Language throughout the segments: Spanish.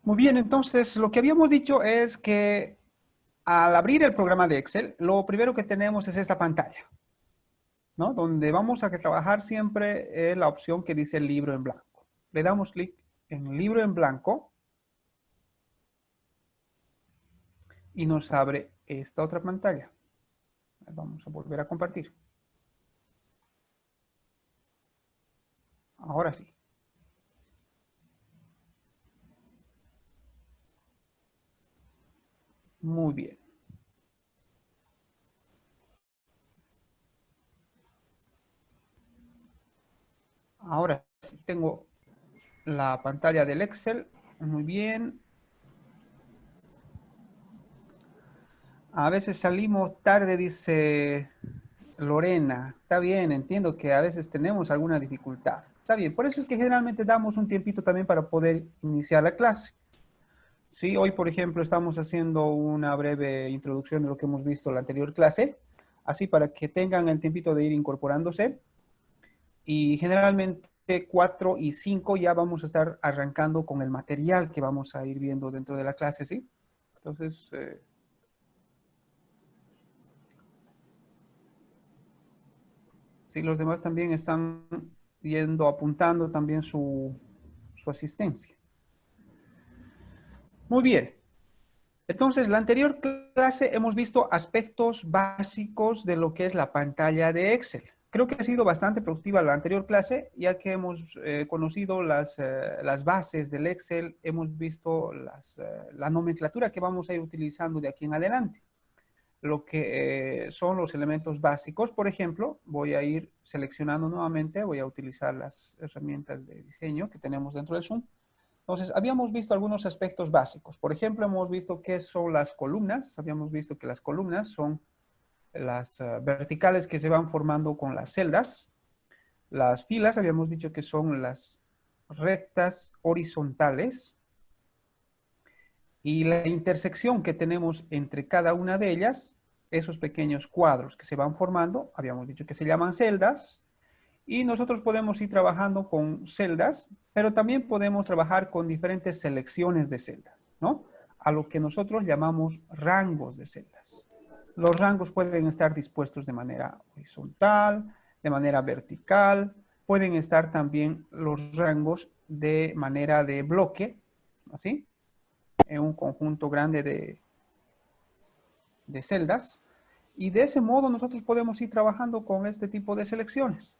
Muy bien, entonces lo que habíamos dicho es que al abrir el programa de Excel, lo primero que tenemos es esta pantalla, ¿no? Donde vamos a trabajar siempre la opción que dice libro en blanco. Le damos clic en libro en blanco y nos abre esta otra pantalla. Vamos a volver a compartir. Ahora sí. Muy bien. Ahora sí tengo la pantalla del Excel. Muy bien. A veces salimos tarde, dice Lorena. Está bien, entiendo que a veces tenemos alguna dificultad. Está bien, por eso es que generalmente damos un tiempito también para poder iniciar la clase. Sí, hoy, por ejemplo, estamos haciendo una breve introducción de lo que hemos visto en la anterior clase, así para que tengan el tiempito de ir incorporándose. Y generalmente 4 y 5 ya vamos a estar arrancando con el material que vamos a ir viendo dentro de la clase, ¿sí? Entonces, sí, los demás también están yendo, apuntando también su asistencia. Muy bien. Entonces, la anterior clase hemos visto aspectos básicos de lo que es la pantalla de Excel. Creo que ha sido bastante productiva la anterior clase, ya que hemos conocido las bases del Excel, hemos visto la nomenclatura que vamos a ir utilizando de aquí en adelante. Lo que son los elementos básicos, por ejemplo, voy a ir seleccionando nuevamente, voy a utilizar las herramientas de diseño que tenemos dentro del Zoom. Entonces, habíamos visto algunos aspectos básicos. Por ejemplo, hemos visto qué son las columnas. Habíamos visto que las columnas son las verticales que se van formando con las celdas. Las filas, habíamos dicho que son las rectas horizontales. Y la intersección que tenemos entre cada una de ellas, esos pequeños cuadros que se van formando, habíamos dicho que se llaman celdas. Y nosotros podemos ir trabajando con celdas, pero también podemos trabajar con diferentes selecciones de celdas, ¿no? A lo que nosotros llamamos rangos de celdas. Los rangos pueden estar dispuestos de manera horizontal, de manera vertical, pueden estar también los rangos de manera de bloque, ¿así? En un conjunto grande de celdas. Y de ese modo nosotros podemos ir trabajando con este tipo de selecciones.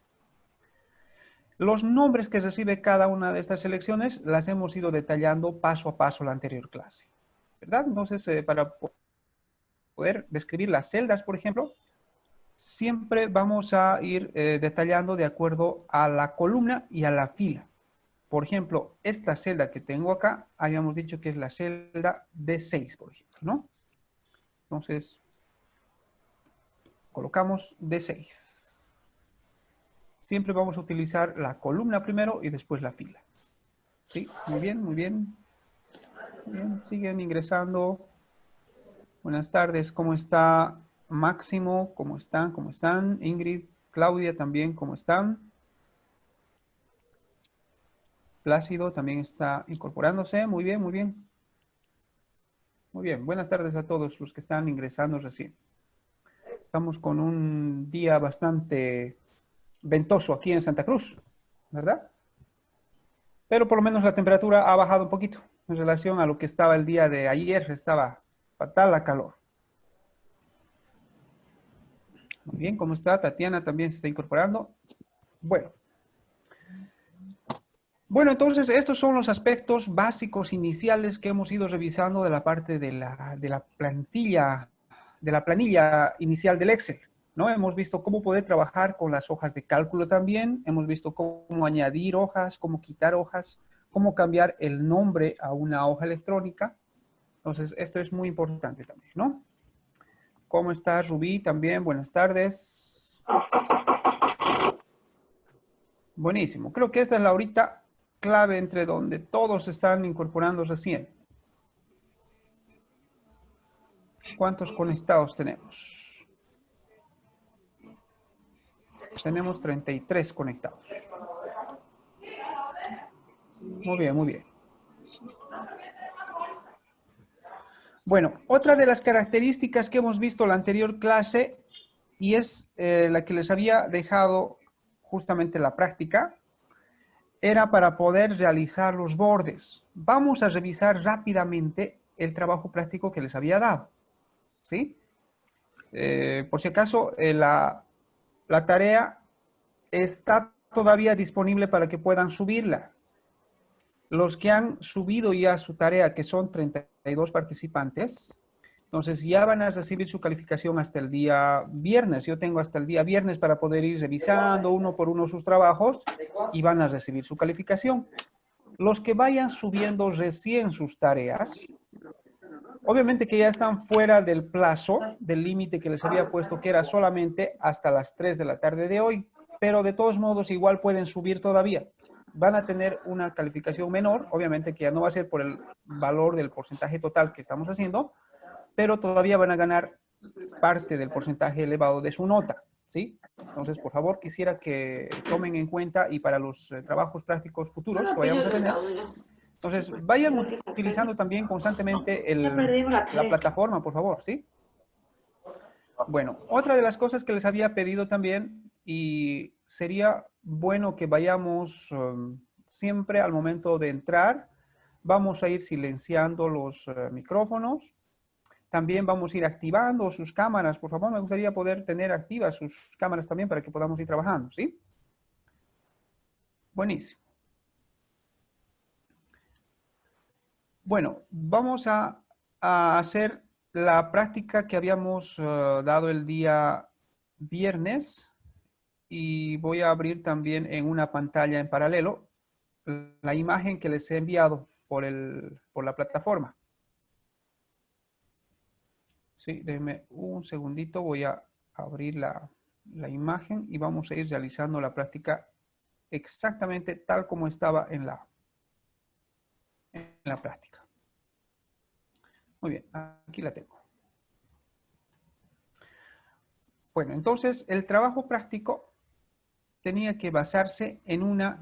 Los nombres que recibe cada una de estas selecciones las hemos ido detallando paso a paso en la anterior clase, ¿verdad? Entonces, para poder describir las celdas, por ejemplo, siempre vamos a ir detallando de acuerdo a la columna y a la fila. Por ejemplo, esta celda que tengo acá, habíamos dicho que es la celda D6, por ejemplo, ¿no? Entonces, colocamos D6. Siempre vamos a utilizar la columna primero y después la fila. Sí, muy bien, muy bien. Bien, siguen ingresando. Buenas tardes, ¿cómo está Máximo? ¿Cómo están? ¿Cómo están? Ingrid, Claudia también, ¿cómo están? Plácido también está incorporándose. Muy bien, muy bien. Muy bien, buenas tardes a todos los que están ingresando recién. Estamos con un día bastante ventoso aquí en Santa Cruz, ¿verdad? Pero por lo menos la temperatura ha bajado un poquito en relación a lo que estaba el día de ayer. Estaba fatal la calor. Muy bien, ¿cómo está? Tatiana también se está incorporando. Bueno, entonces estos son los aspectos básicos iniciales que hemos ido revisando de la parte de la planilla inicial del Excel, ¿no? Hemos visto cómo poder trabajar con las hojas de cálculo también, hemos visto cómo añadir hojas, cómo quitar hojas, cómo cambiar el nombre a una hoja electrónica. Entonces, esto es muy importante también, ¿no? ¿Cómo está Rubí? También, buenas tardes. Buenísimo. Creo que esta es la horita clave entre donde todos están incorporando recién. ¿Cuántos conectados tenemos? Tenemos 33 conectados. Muy bien, muy bien. Bueno, otra de las características que hemos visto en la anterior clase, y es la que les había dejado justamente la práctica, era para poder realizar los bordes. Vamos a revisar rápidamente el trabajo práctico que les había dado, ¿sí? Por si acaso, la tarea está todavía disponible para que puedan subirla. Los que han subido ya su tarea, que son 32 participantes, entonces ya van a recibir su calificación hasta el día viernes. Yo tengo hasta el día viernes para poder ir revisando uno por uno sus trabajos y van a recibir su calificación. Los que vayan subiendo recién sus tareas, obviamente que ya están fuera del plazo, del límite que les había puesto, que era solamente hasta las 3 de la tarde de hoy, pero de todos modos igual pueden subir todavía. Van a tener una calificación menor, obviamente que ya no va a ser por el valor del porcentaje total que estamos haciendo, pero todavía van a ganar parte del porcentaje elevado de su nota, ¿sí? Entonces, por favor, quisiera que tomen en cuenta y para los trabajos prácticos futuros que vayamos a tener, entonces vayan utilizando también constantemente la plataforma, por favor, ¿sí? Bueno, otra de las cosas que les había pedido también, y sería bueno que vayamos siempre al momento de entrar, vamos a ir silenciando los micrófonos. También vamos a ir activando sus cámaras. Por favor, me gustaría poder tener activas sus cámaras también para que podamos ir trabajando, ¿sí? Buenísimo. Bueno, vamos a hacer la práctica que habíamos dado el día viernes y voy a abrir también en una pantalla en paralelo la imagen que les he enviado por la plataforma. Sí, denme un segundito, voy a abrir la imagen y vamos a ir realizando la práctica exactamente tal como estaba en la práctica. Muy bien, aquí la tengo. Bueno, entonces el trabajo práctico tenía que basarse en una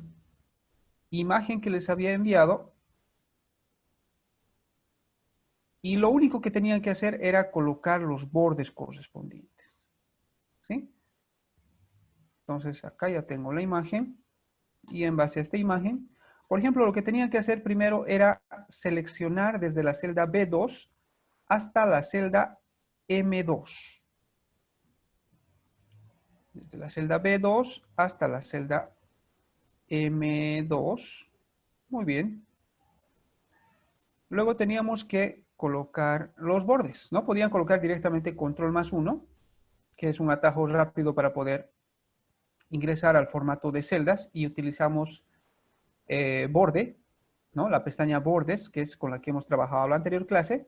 imagen que les había enviado y lo único que tenían que hacer era colocar los bordes correspondientes. ¿Sí? Entonces acá ya tengo la imagen y en base a esta imagen, por ejemplo, lo que tenían que hacer primero era seleccionar desde la celda B2 hasta la celda M2. Desde la celda B2 hasta la celda M2. Muy bien. Luego teníamos que colocar los bordes. No podían colocar directamente control más 1, que es un atajo rápido para poder ingresar al formato de celdas y utilizamos borde, ¿no? La pestaña bordes, que es con la que hemos trabajado en la anterior clase.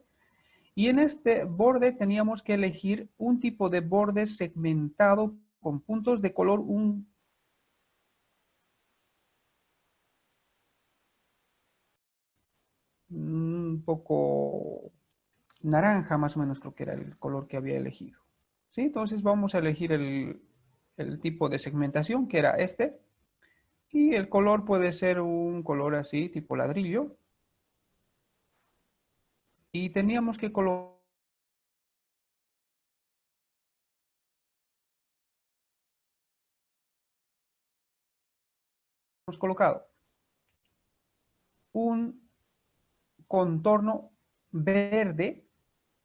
Y en este borde teníamos que elegir un tipo de borde segmentado con puntos de color un poco naranja, más o menos creo que era el color que había elegido. ¿Sí? Entonces vamos a elegir el tipo de segmentación, que era este. Y el color puede ser un color así, tipo ladrillo. Y teníamos que colocar colocado un contorno verde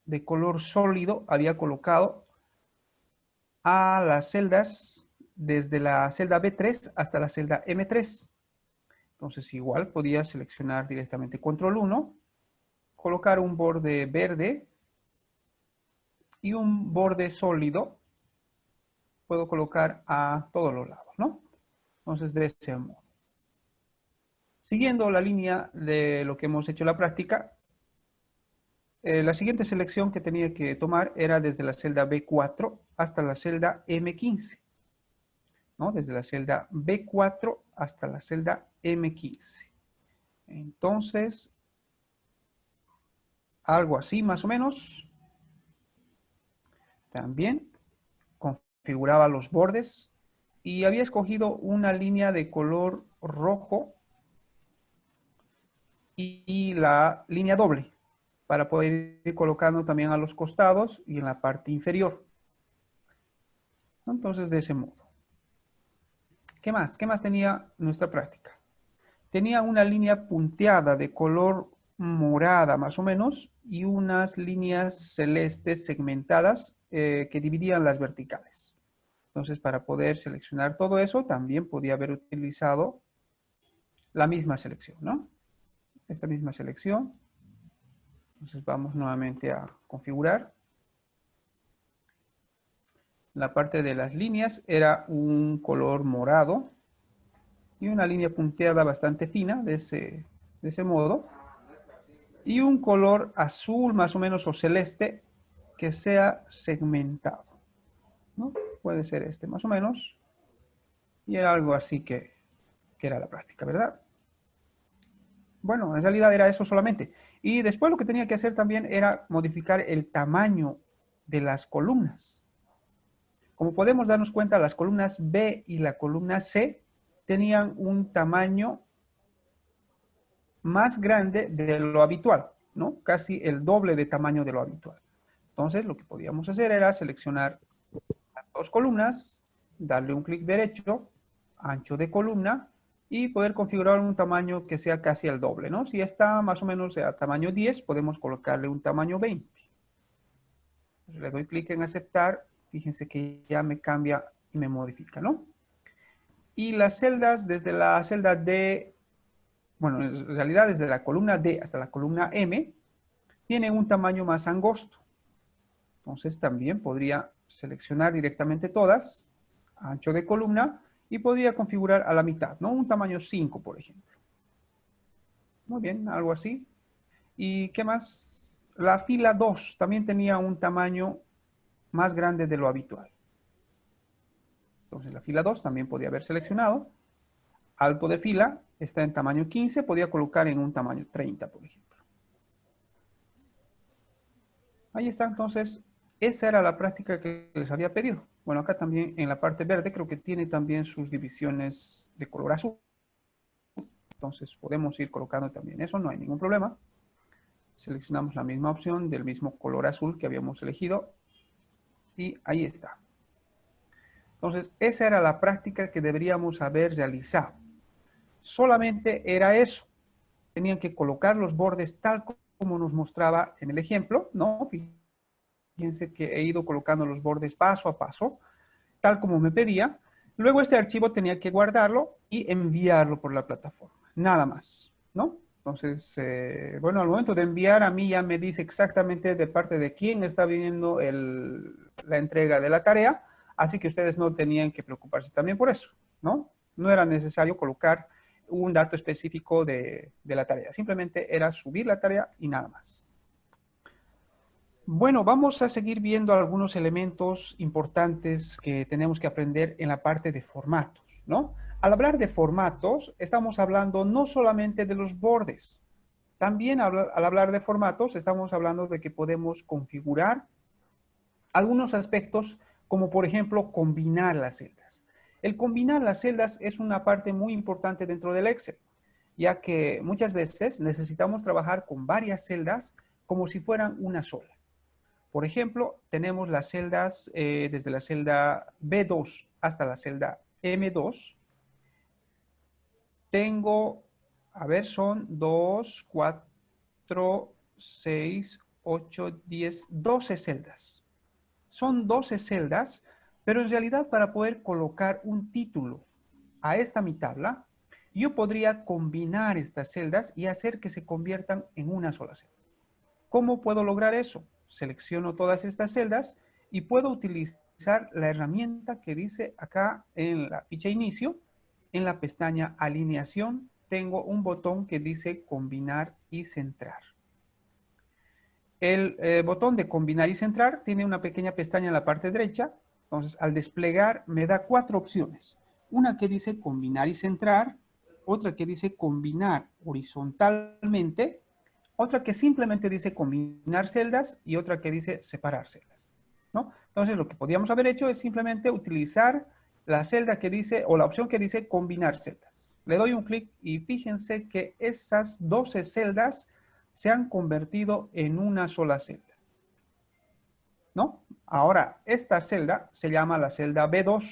de color sólido, había colocado a las celdas desde la celda B3 hasta la celda M3. Entonces igual podía seleccionar directamente control 1, colocar un borde verde y un borde sólido. Puedo colocar a todos los lados, ¿no? Entonces de ese modo. Siguiendo la línea de lo que hemos hecho en la práctica, la siguiente selección que tenía que tomar era desde la celda B4 hasta la celda M15. ¿No? Desde la celda B4 hasta la celda M15. Entonces, algo así más o menos. También configuraba los bordes y había escogido una línea de color rojo y la línea doble. para poder ir colocando también a los costados y en la parte inferior. Entonces, de ese modo. ¿Qué más? ¿Qué más tenía nuestra práctica? Tenía una línea punteada de color morada más o menos y unas líneas celestes segmentadas que dividían las verticales. Entonces, para poder seleccionar todo eso, también podía haber utilizado la misma selección, ¿no? Esta misma selección. Entonces, vamos nuevamente a configurar. La parte de las líneas era un color morado y una línea punteada bastante fina de ese modo. Y un color azul más o menos o celeste que sea segmentado, ¿no? Puede ser este más o menos. Y era algo así que era la práctica, ¿verdad? Bueno, en realidad era eso solamente. Y después lo que tenía que hacer también era modificar el tamaño de las columnas. Como podemos darnos cuenta, las columnas B y la columna C tenían un tamaño más grande de lo habitual, ¿no? Casi el doble de tamaño de lo habitual. Entonces, lo que podíamos hacer era seleccionar las dos columnas, darle un clic derecho, ancho de columna, y poder configurar un tamaño que sea casi el doble, ¿no? Si está más o menos a tamaño 10, podemos colocarle un tamaño 20. Entonces, le doy clic en aceptar, fíjense que ya me cambia y me modifica, ¿no? Y las celdas, desde la celda D, bueno, en realidad desde la columna D hasta la columna M, tienen un tamaño más angosto. Entonces también podría seleccionar directamente todas, ancho de columna, y podría configurar a la mitad, ¿no? Un tamaño 5, por ejemplo. Muy bien, algo así. ¿Y qué más? La fila 2 también tenía un tamaño más grande de lo habitual. Entonces la fila 2 también podía haber seleccionado. Alto de fila está en tamaño 15, podría colocar en un tamaño 30, por ejemplo. Ahí está, entonces, esa era la práctica que les había pedido. Bueno, acá también en la parte verde creo que tiene también sus divisiones de color azul. Entonces podemos ir colocando también eso, no hay ningún problema. Seleccionamos la misma opción del mismo color azul que habíamos elegido y ahí está. Entonces, esa era la práctica que deberíamos haber realizado. Solamente era eso. Tenían que colocar los bordes tal como nos mostraba en el ejemplo, ¿no? Fíjense que he ido colocando los bordes paso a paso, tal como me pedía. Luego este archivo tenía que guardarlo y enviarlo por la plataforma. Nada más, ¿no? Entonces, bueno, al momento de enviar a mí ya me dice exactamente de parte de quién está viniendo la entrega de la tarea, así que ustedes no tenían que preocuparse también por eso, ¿no? No era necesario colocar un dato específico de la tarea, simplemente era subir la tarea y nada más. Bueno, vamos a seguir viendo algunos elementos importantes que tenemos que aprender en la parte de formatos, ¿no? Al hablar de formatos, estamos hablando no solamente de los bordes, también al hablar de formatos, estamos hablando de que podemos configurar algunos aspectos, como por ejemplo, combinar las celdas. El combinar las celdas es una parte muy importante dentro del Excel, ya que muchas veces necesitamos trabajar con varias celdas como si fueran una sola. Por ejemplo, tenemos las celdas desde la celda B2 hasta la celda M2. Tengo, a ver, son 2, 4, 6, 8, 10, 12 celdas. Son 12 celdas, pero en realidad para poder colocar un título a esta mi tabla, yo podría combinar estas celdas y hacer que se conviertan en una sola celda. ¿Cómo puedo lograr eso? Selecciono todas estas celdas y puedo utilizar la herramienta que dice acá en la ficha inicio, en la pestaña alineación, tengo un botón que dice combinar y centrar. El botón de combinar y centrar tiene una pequeña pestaña en la parte derecha, entonces al desplegar me da 4 opciones. Una que dice combinar y centrar, otra que dice combinar horizontalmente, otra que simplemente dice combinar celdas y otra que dice separar celdas, ¿no? Entonces lo que podríamos haber hecho es simplemente utilizar la celda que dice, o la opción que dice combinar celdas. Le doy un clic y fíjense que esas 12 celdas se han convertido en una sola celda, ¿no? Ahora, esta celda se llama la celda B2.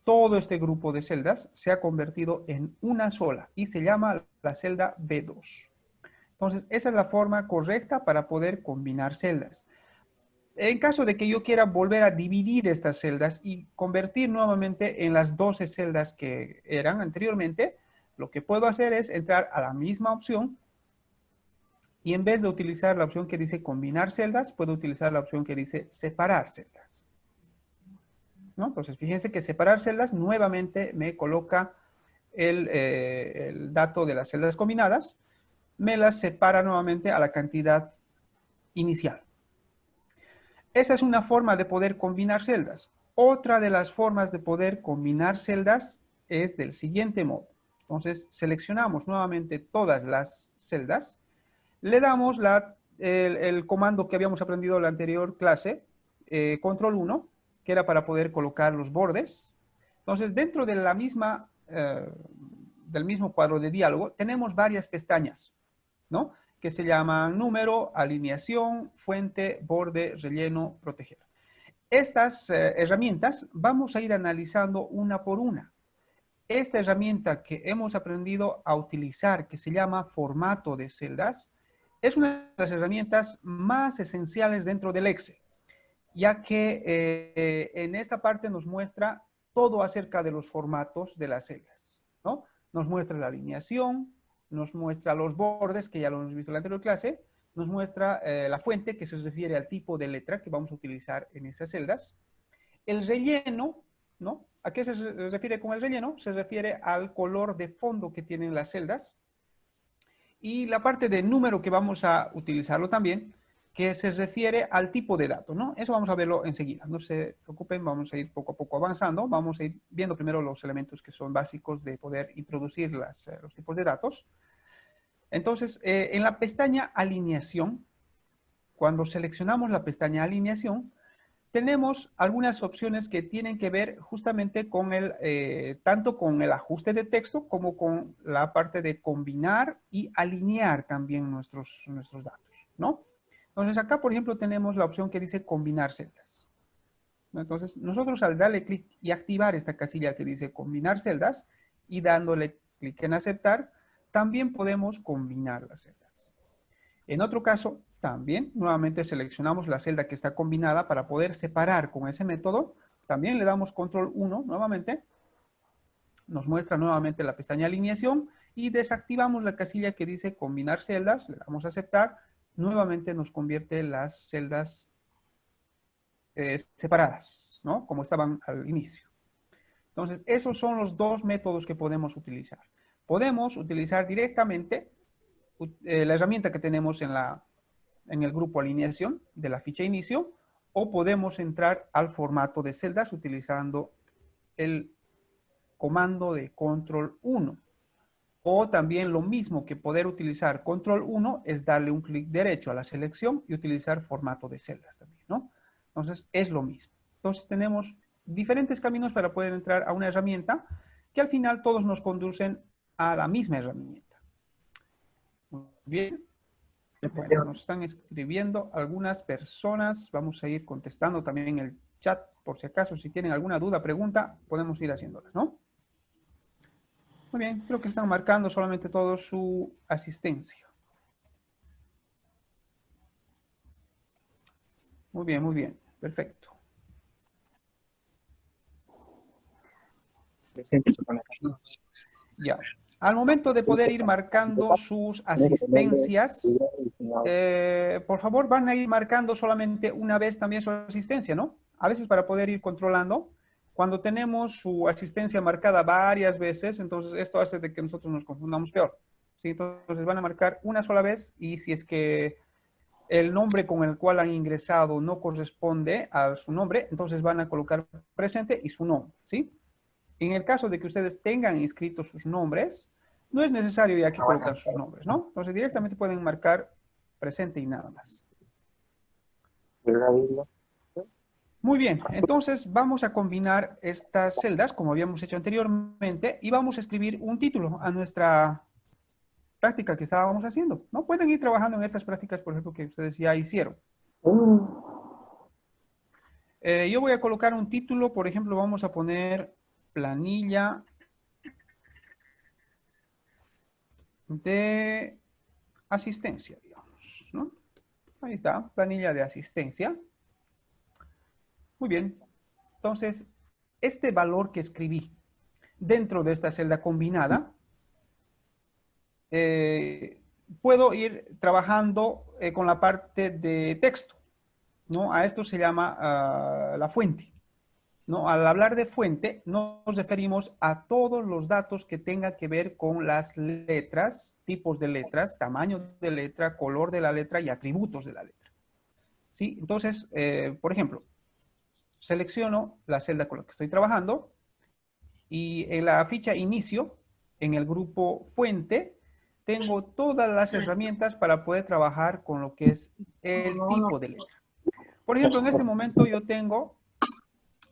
Todo este grupo de celdas se ha convertido en una sola y se llama la celda B2. Entonces, esa es la forma correcta para poder combinar celdas. En caso de que yo quiera volver a dividir estas celdas y convertir nuevamente en las 12 celdas que eran anteriormente, lo que puedo hacer es entrar a la misma opción y en vez de utilizar la opción que dice combinar celdas, puedo utilizar la opción que dice separar celdas, ¿no? Entonces, fíjense que separar celdas nuevamente me coloca el dato de las celdas combinadas, me las separa nuevamente a la cantidad inicial. Esa es una forma de poder combinar celdas. Otra de las formas de poder combinar celdas es del siguiente modo. Entonces, seleccionamos nuevamente todas las celdas, le damos el comando que habíamos aprendido en la anterior clase, control 1, que era para poder colocar los bordes. Entonces, dentro de la misma, del mismo cuadro de diálogo, tenemos varias pestañas, ¿no? Que se llaman número, alineación, fuente, borde, relleno, proteger. Estas herramientas vamos a ir analizando una por una. Esta herramienta que hemos aprendido a utilizar, que se llama formato de celdas, es una de las herramientas más esenciales dentro del Excel, ya que en esta parte nos muestra todo acerca de los formatos de las celdas, ¿no? Nos muestra la alineación, nos muestra los bordes, que ya lo hemos visto en la anterior clase, nos muestra la fuente, que se refiere al tipo de letra que vamos a utilizar en esas celdas. El relleno, ¿no? ¿A qué se refiere con el relleno? Se refiere al color de fondo que tienen las celdas. Y la parte de número que vamos a utilizarlo también, que se refiere al tipo de dato, ¿no? Eso vamos a verlo enseguida. No se preocupen, vamos a ir poco a poco avanzando. Vamos a ir viendo primero los elementos que son básicos de poder introducir los tipos de datos. Entonces, en la pestaña alineación, cuando seleccionamos la pestaña alineación, tenemos algunas opciones que tienen que ver justamente con tanto con el ajuste de texto como con la parte de combinar y alinear también nuestros datos, ¿no? Entonces acá, por ejemplo, tenemos la opción que dice combinar celdas. Entonces, nosotros al darle clic y activar esta casilla que dice combinar celdas y dándole clic en aceptar, también podemos combinar las celdas. En otro caso, también nuevamente seleccionamos la celda que está combinada para poder separar con ese método. También le damos control 1 nuevamente. Nos muestra nuevamente la pestaña alineación y desactivamos la casilla que dice combinar celdas. Le damos a aceptar. Nuevamente nos convierte las celdas separadas, ¿no? Como estaban al inicio. Entonces, esos son los dos métodos que podemos utilizar. Podemos utilizar directamente la herramienta que tenemos en el grupo alineación de la ficha inicio, o podemos entrar al formato de celdas utilizando el comando de control 1. O también lo mismo que poder utilizar control 1 es darle un clic derecho a la selección y utilizar formato de celdas también, ¿no? Entonces es lo mismo. Entonces tenemos diferentes caminos para poder entrar a una herramienta que al final todos nos conducen a la misma herramienta. Muy bien. Bueno, nos están escribiendo algunas personas. Vamos a ir contestando también en el chat, por si acaso, si tienen alguna duda, pregunta, podemos ir haciéndolas, ¿no? Muy bien, creo que están marcando solamente todo su asistencia. Muy bien, perfecto. Ya. Al momento de poder ir marcando sus asistencias, por favor, van a ir marcando solamente una vez también su asistencia, ¿no? A veces para poder ir controlando. Cuando tenemos su asistencia marcada varias veces, entonces esto hace de que nosotros nos confundamos peor, ¿sí? Entonces van a marcar una sola vez y si es que el nombre con el cual han ingresado no corresponde a su nombre, entonces van a colocar presente y su nombre, ¿sí? En el caso de que ustedes tengan inscritos sus nombres, no es necesario ya que colocar sus nombres, ¿no? Entonces directamente pueden marcar presente y nada más. Muy bien, entonces vamos a combinar estas celdas como habíamos hecho anteriormente y vamos a escribir un título a nuestra práctica que estábamos haciendo, ¿no? Pueden ir trabajando en estas prácticas, por ejemplo, que ustedes ya hicieron. Yo voy a colocar un título, por ejemplo, vamos a poner planilla de asistencia, digamos, ¿no? Ahí está, planilla de asistencia. Muy bien. Entonces, este valor que escribí dentro de esta celda combinada, puedo ir trabajando con la parte de texto, ¿no? A esto se llama la fuente. ¿No? Al hablar de fuente, nos referimos a todos los datos que tengan que ver con las letras, tipos de letras, tamaño de letra, color de la letra y atributos de la letra. ¿Sí? Entonces, por ejemplo, selecciono la celda con la que estoy trabajando y en la ficha inicio, en el grupo fuente, tengo todas las herramientas para poder trabajar con lo que es el tipo de letra. Por ejemplo, en este momento yo tengo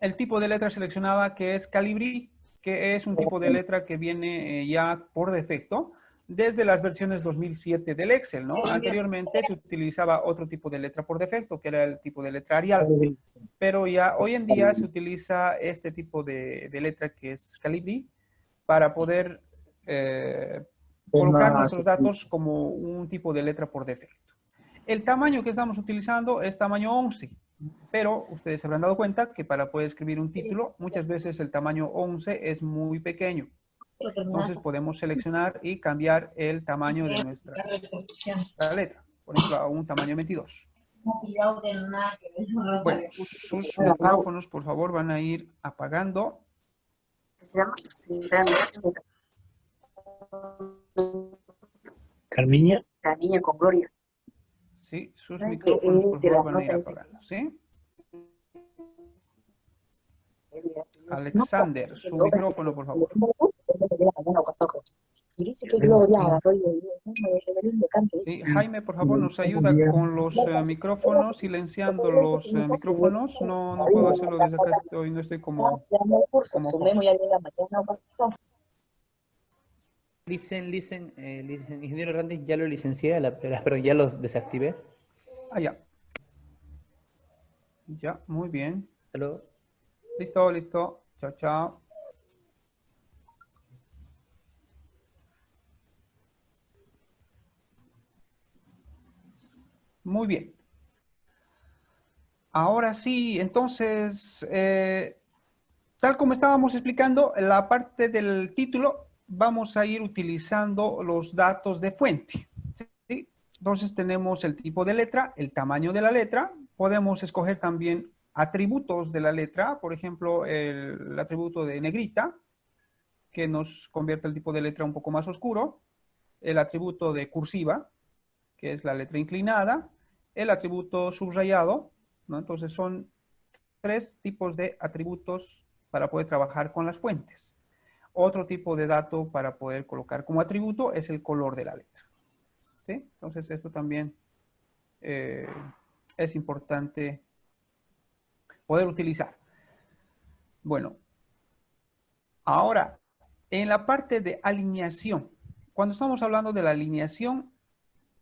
el tipo de letra seleccionada que es Calibri, que es un tipo de letra que viene ya por defecto desde las versiones 2007 del Excel, ¿no? Anteriormente se utilizaba otro tipo de letra por defecto, que era el tipo de letra Arial, pero ya hoy en día se utiliza este tipo de letra que es Calibri para poder colocar nuestros datos como un tipo de letra por defecto. El tamaño que estamos utilizando es tamaño 11. Pero ustedes se habrán dado cuenta que para poder escribir un título, muchas veces el tamaño 11 es muy pequeño. Entonces podemos seleccionar y cambiar el tamaño de nuestra letra. Por ejemplo, a un tamaño 22. Bueno, sus micrófonos, por favor, van a ir apagando. Carmiña. Carmiña con Gloria. Sí, sus micrófonos, por favor, van a ir apagando, ¿sí? Alexander, su micrófono, por favor. Sí, Jaime, por favor, nos ayuda con los micrófonos, silenciando los micrófonos. No puedo hacerlo desde acá, no estoy como host. Ingeniero Randy, ya lo licencié, pero ya los desactivé. Ah, ya. Ya, muy bien. Hello. Listo, listo. Chao, chao. Muy bien. Ahora sí, entonces, tal como estábamos explicando, en la parte del título vamos a ir utilizando los datos de fuente. ¿Sí? Entonces tenemos el tipo de letra, el tamaño de la letra. Podemos escoger también atributos de la letra, por ejemplo, el atributo de negrita, que nos convierte el tipo de letra un poco más oscuro. El atributo de cursiva, que es la letra inclinada. El atributo subrayado, ¿no? Entonces son 3 tipos de atributos para poder trabajar con las fuentes. Otro tipo de dato para poder colocar como atributo es el color de la letra. ¿Sí? Entonces, eso también es importante poder utilizar. Bueno, ahora, en la parte de alineación, cuando estamos hablando de la alineación,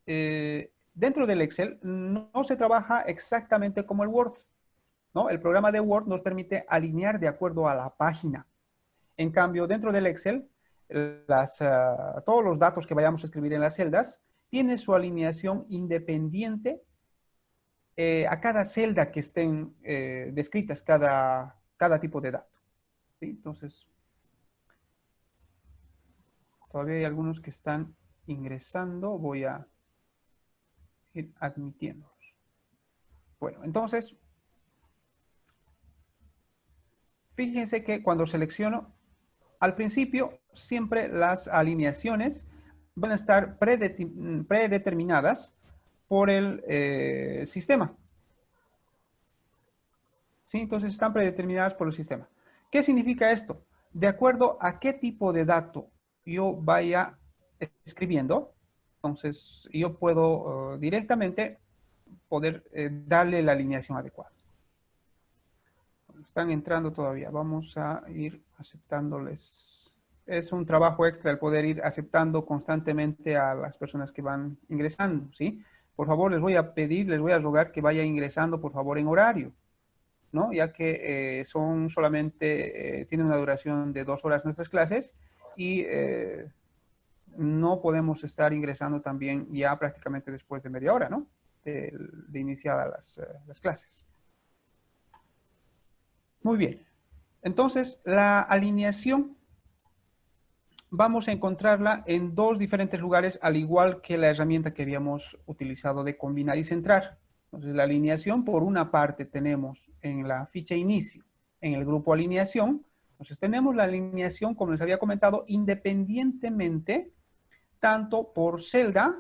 dentro del Excel no se trabaja exactamente como el Word, ¿no? El programa de Word nos permite alinear de acuerdo a la página. En cambio, dentro del Excel, todos los datos que vayamos a escribir en las celdas tiene su alineación independiente a cada celda que estén descritas, cada tipo de dato. ¿Sí? Entonces, todavía hay algunos que están ingresando. Voy a ir admitiéndolos. Bueno, entonces, fíjense que cuando selecciono, al principio, siempre las alineaciones van a estar predeterminadas por el sistema. ¿Sí? Entonces están predeterminadas por el sistema. ¿Qué significa esto? De acuerdo a qué tipo de dato yo vaya escribiendo, entonces yo puedo directamente poder darle la alineación adecuada. Están entrando todavía. Vamos a ir aceptándoles es un trabajo extra el poder ir aceptando constantemente a las personas que van ingresando, ¿sí? Por favor, les voy a pedir, les voy a rogar que vayan ingresando, por favor, en horario, ¿no? Ya que son solamente, tienen una duración de 2 horas nuestras clases y no podemos estar ingresando también ya prácticamente después de media hora, ¿no? De iniciadas las clases. Muy bien. Entonces, la alineación vamos a encontrarla en 2 diferentes lugares, al igual que la herramienta que habíamos utilizado de combinar y centrar. Entonces, la alineación, por una parte, tenemos en la ficha inicio, en el grupo alineación. Entonces, tenemos la alineación, como les había comentado, independientemente, tanto por celda,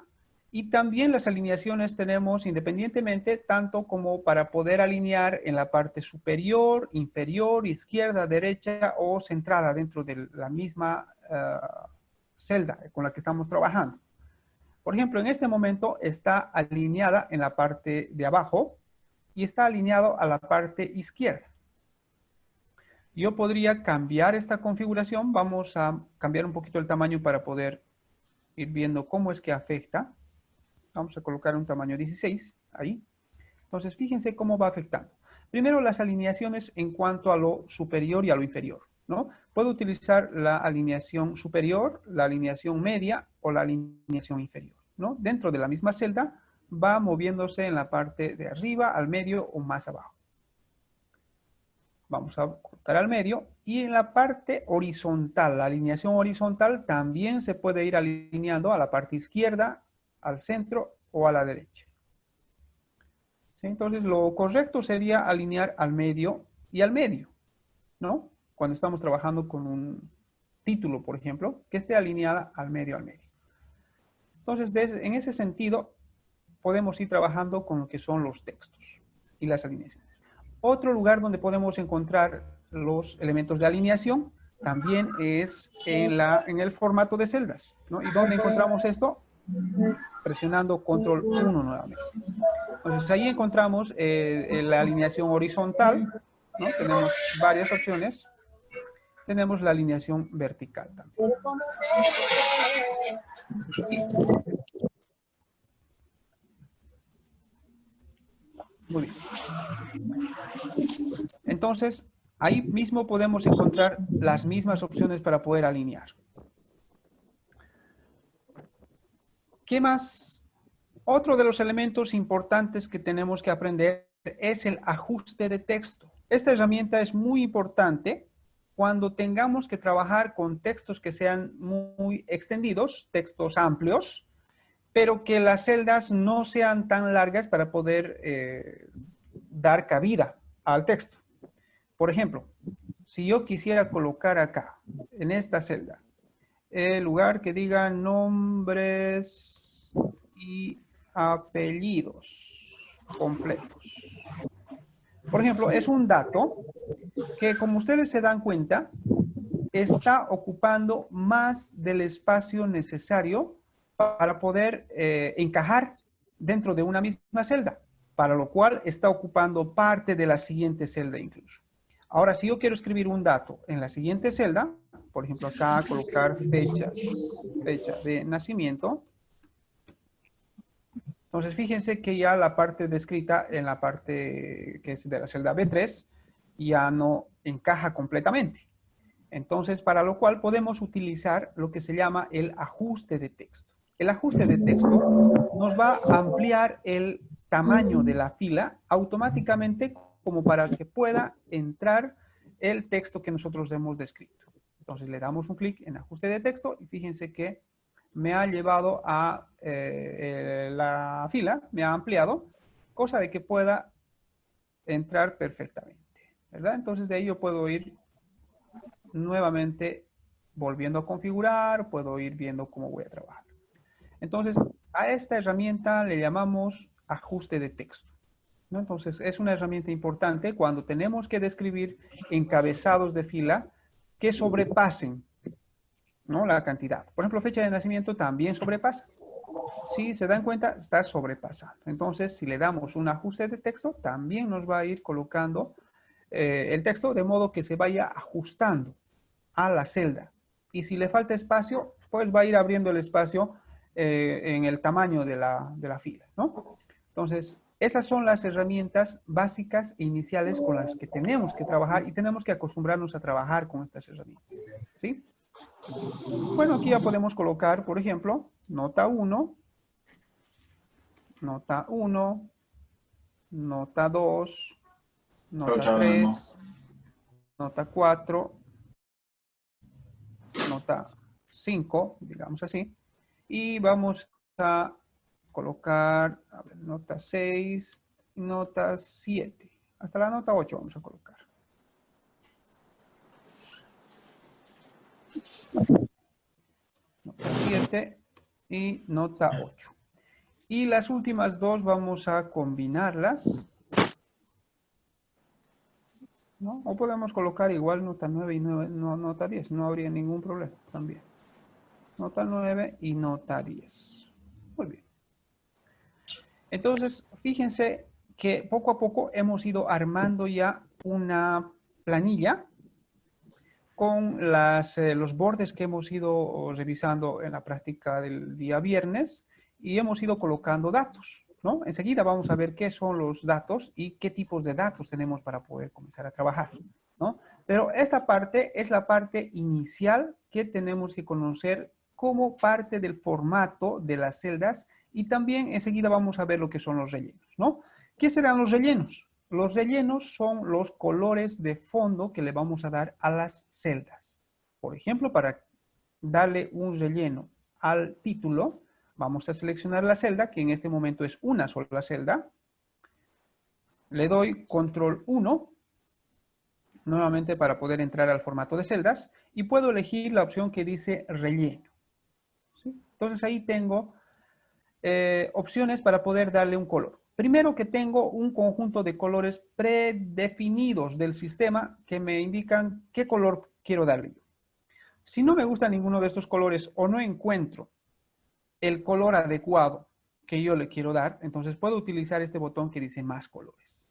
y también las alineaciones tenemos independientemente, tanto como para poder alinear en la parte superior, inferior, izquierda, derecha o centrada dentro de la misma celda con la que estamos trabajando. Por ejemplo, en este momento está alineada en la parte de abajo y está alineado a la parte izquierda. Yo podría cambiar esta configuración. Vamos a cambiar un poquito el tamaño para poder ir viendo cómo es que afecta. Vamos a colocar un tamaño 16, ahí. Entonces, fíjense cómo va afectando. Primero, las alineaciones en cuanto a lo superior y a lo inferior, ¿no? Puedo utilizar la alineación superior, la alineación media o la alineación inferior, ¿no? Dentro de la misma celda va moviéndose en la parte de arriba, al medio o más abajo. Vamos a colocar al medio. Y en la parte horizontal, la alineación horizontal también se puede ir alineando a la parte izquierda, al centro o a la derecha. ¿Sí? Entonces, lo correcto sería alinear al medio y al medio, ¿no? Cuando estamos trabajando con un título, por ejemplo, que esté alineada al medio, al medio. Entonces, en ese sentido, podemos ir trabajando con lo que son los textos y las alineaciones. Otro lugar donde podemos encontrar los elementos de alineación también es en el formato de celdas, ¿no? ¿Y dónde encontramos esto? Presionando control 1 nuevamente. Entonces ahí encontramos la alineación horizontal, ¿no? Tenemos varias opciones. Tenemos la alineación vertical también. Muy bien. Entonces, ahí mismo podemos encontrar las mismas opciones para poder alinear. ¿Qué más? Otro de los elementos importantes que tenemos que aprender es el ajuste de texto. Esta herramienta es muy importante cuando tengamos que trabajar con textos que sean muy extendidos, textos amplios, pero que las celdas no sean tan largas para poder dar cabida al texto. Por ejemplo, si yo quisiera colocar acá, en esta celda, el lugar que diga nombres y apellidos completos. Por ejemplo, es un dato que, como ustedes se dan cuenta, está ocupando más del espacio necesario para poder encajar dentro de una misma celda, para lo cual está ocupando parte de la siguiente celda incluso. Ahora, si yo quiero escribir un dato en la siguiente celda, por ejemplo, acá colocar fecha de nacimiento. Entonces, fíjense que ya la parte descrita en la parte que es de la celda B3 ya no encaja completamente. Entonces, para lo cual podemos utilizar lo que se llama el ajuste de texto. El ajuste de texto nos va a ampliar el tamaño de la fila automáticamente como para que pueda entrar el texto que nosotros hemos descrito. Entonces, le damos un clic en ajuste de texto y fíjense que me ha llevado a la fila, me ha ampliado, cosa de que pueda entrar perfectamente, ¿verdad? Entonces, de ahí yo puedo ir nuevamente volviendo a configurar, puedo ir viendo cómo voy a trabajar. Entonces, a esta herramienta le llamamos ajuste de texto, ¿no? Entonces, es una herramienta importante cuando tenemos que describir encabezados de fila que sobrepasen, ¿no?, la cantidad. Por ejemplo, fecha de nacimiento también sobrepasa. Si se dan cuenta, está sobrepasando. Entonces, si le damos un ajuste de texto, también nos va a ir colocando el texto de modo que se vaya ajustando a la celda y si le falta espacio, pues va a ir abriendo el espacio en el tamaño de la fila, ¿no? Entonces, esas son las herramientas básicas e iniciales con las que tenemos que trabajar y tenemos que acostumbrarnos a trabajar con estas herramientas, ¿sí? Bueno, aquí ya podemos colocar, por ejemplo, nota 1, nota 1, nota 2, nota 3, nota 4, nota 5, digamos así, y vamos a colocar, a ver, nota 6, nota 7, hasta la nota 8 vamos a colocar. Nota 7 y nota 8. Y las últimas dos vamos a combinarlas, ¿no? O podemos colocar igual nota 9 y nota 10, no habría ningún problema también. Nota 9 y nota 10. Muy bien. Entonces, fíjense que poco a poco hemos ido armando ya una planilla con los bordes que hemos ido revisando en la práctica del día viernes y hemos ido colocando datos, ¿no? Enseguida vamos a ver qué son los datos y qué tipos de datos tenemos para poder comenzar a trabajar, ¿no? Pero esta parte es la parte inicial que tenemos que conocer como parte del formato de las celdas y también enseguida vamos a ver lo que son los rellenos, ¿no? ¿Qué serán los rellenos? Los rellenos son los colores de fondo que le vamos a dar a las celdas. Por ejemplo, para darle un relleno al título, vamos a seleccionar la celda, que en este momento es una sola celda. Le doy control 1, nuevamente para poder entrar al formato de celdas, y puedo elegir la opción que dice relleno. ¿Sí? Entonces ahí tengo opciones para poder darle un color. Primero que tengo un conjunto de colores predefinidos del sistema que me indican qué color quiero darle yo. Si no me gusta ninguno de estos colores o no encuentro el color adecuado que yo le quiero dar, entonces puedo utilizar este botón que dice más colores.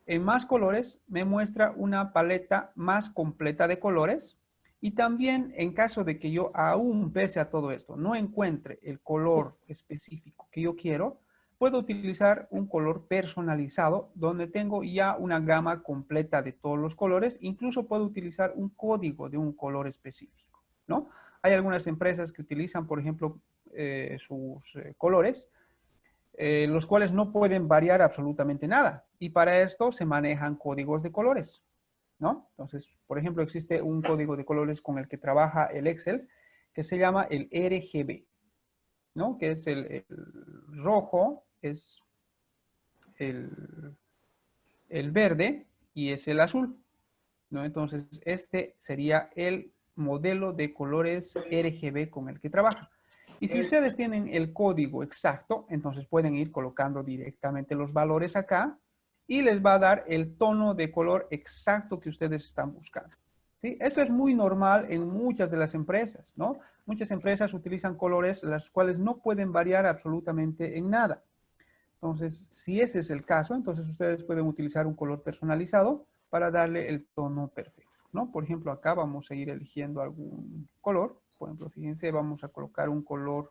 En más colores me muestra una paleta más completa de colores y también en caso de que yo aún pese a todo esto no encuentre el color específico que yo quiero, puedo utilizar un color personalizado donde tengo ya una gama completa de todos los colores. Incluso puedo utilizar un código de un color específico, ¿no? Hay algunas empresas que utilizan, por ejemplo, sus colores, los cuales no pueden variar absolutamente nada. Y para esto se manejan códigos de colores, ¿no? Entonces, por ejemplo, existe un código de colores con el que trabaja el Excel que se llama el RGB, ¿no? Que es el rojo, es el verde y es el azul, ¿no? Entonces, este sería el modelo de colores RGB con el que trabaja. Y si ustedes tienen el código exacto, entonces pueden ir colocando directamente los valores acá y les va a dar el tono de color exacto que ustedes están buscando. ¿Sí? Esto es muy normal en muchas de las empresas, ¿no? Muchas empresas utilizan colores las cuales no pueden variar absolutamente en nada. Entonces, si ese es el caso, entonces ustedes pueden utilizar un color personalizado para darle el tono perfecto, ¿no? Por ejemplo, acá vamos a ir eligiendo algún color. Por ejemplo, fíjense, vamos a colocar un color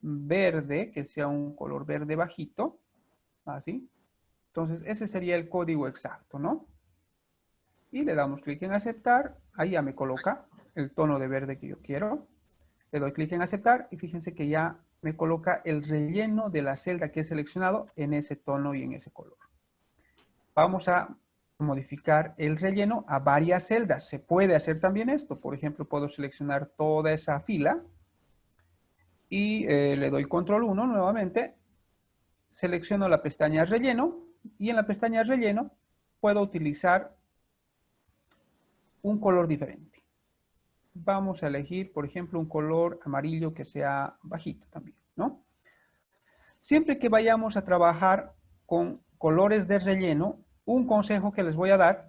verde, que sea un color verde bajito, así. Entonces, ese sería el código exacto, ¿no? Y le damos clic en aceptar. Ahí ya me coloca el tono de verde que yo quiero. Le doy clic en aceptar y fíjense que ya me coloca el relleno de la celda que he seleccionado en ese tono y en ese color. Vamos a modificar el relleno a varias celdas. Se puede hacer también esto. Por ejemplo, puedo seleccionar toda esa fila y le doy control 1 nuevamente. Selecciono la pestaña relleno y en la pestaña relleno puedo utilizar un color diferente. Vamos a elegir, por ejemplo, un color amarillo que sea bajito también, ¿no? Siempre que vayamos a trabajar con colores de relleno, un consejo que les voy a dar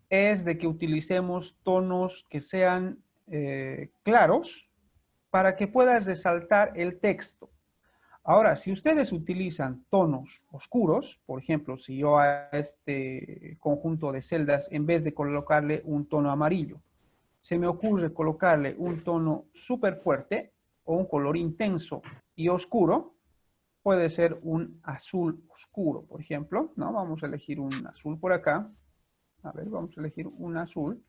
es de que utilicemos tonos que sean claros para que pueda resaltar el texto. Ahora, si ustedes utilizan tonos oscuros, por ejemplo, si yo a este conjunto de celdas, en vez de colocarle un tono amarillo, se me ocurre colocarle un tono súper fuerte o un color intenso y oscuro, puede ser un azul oscuro, por ejemplo, ¿no? Vamos a elegir un azul por acá. A ver, vamos a elegir un azul,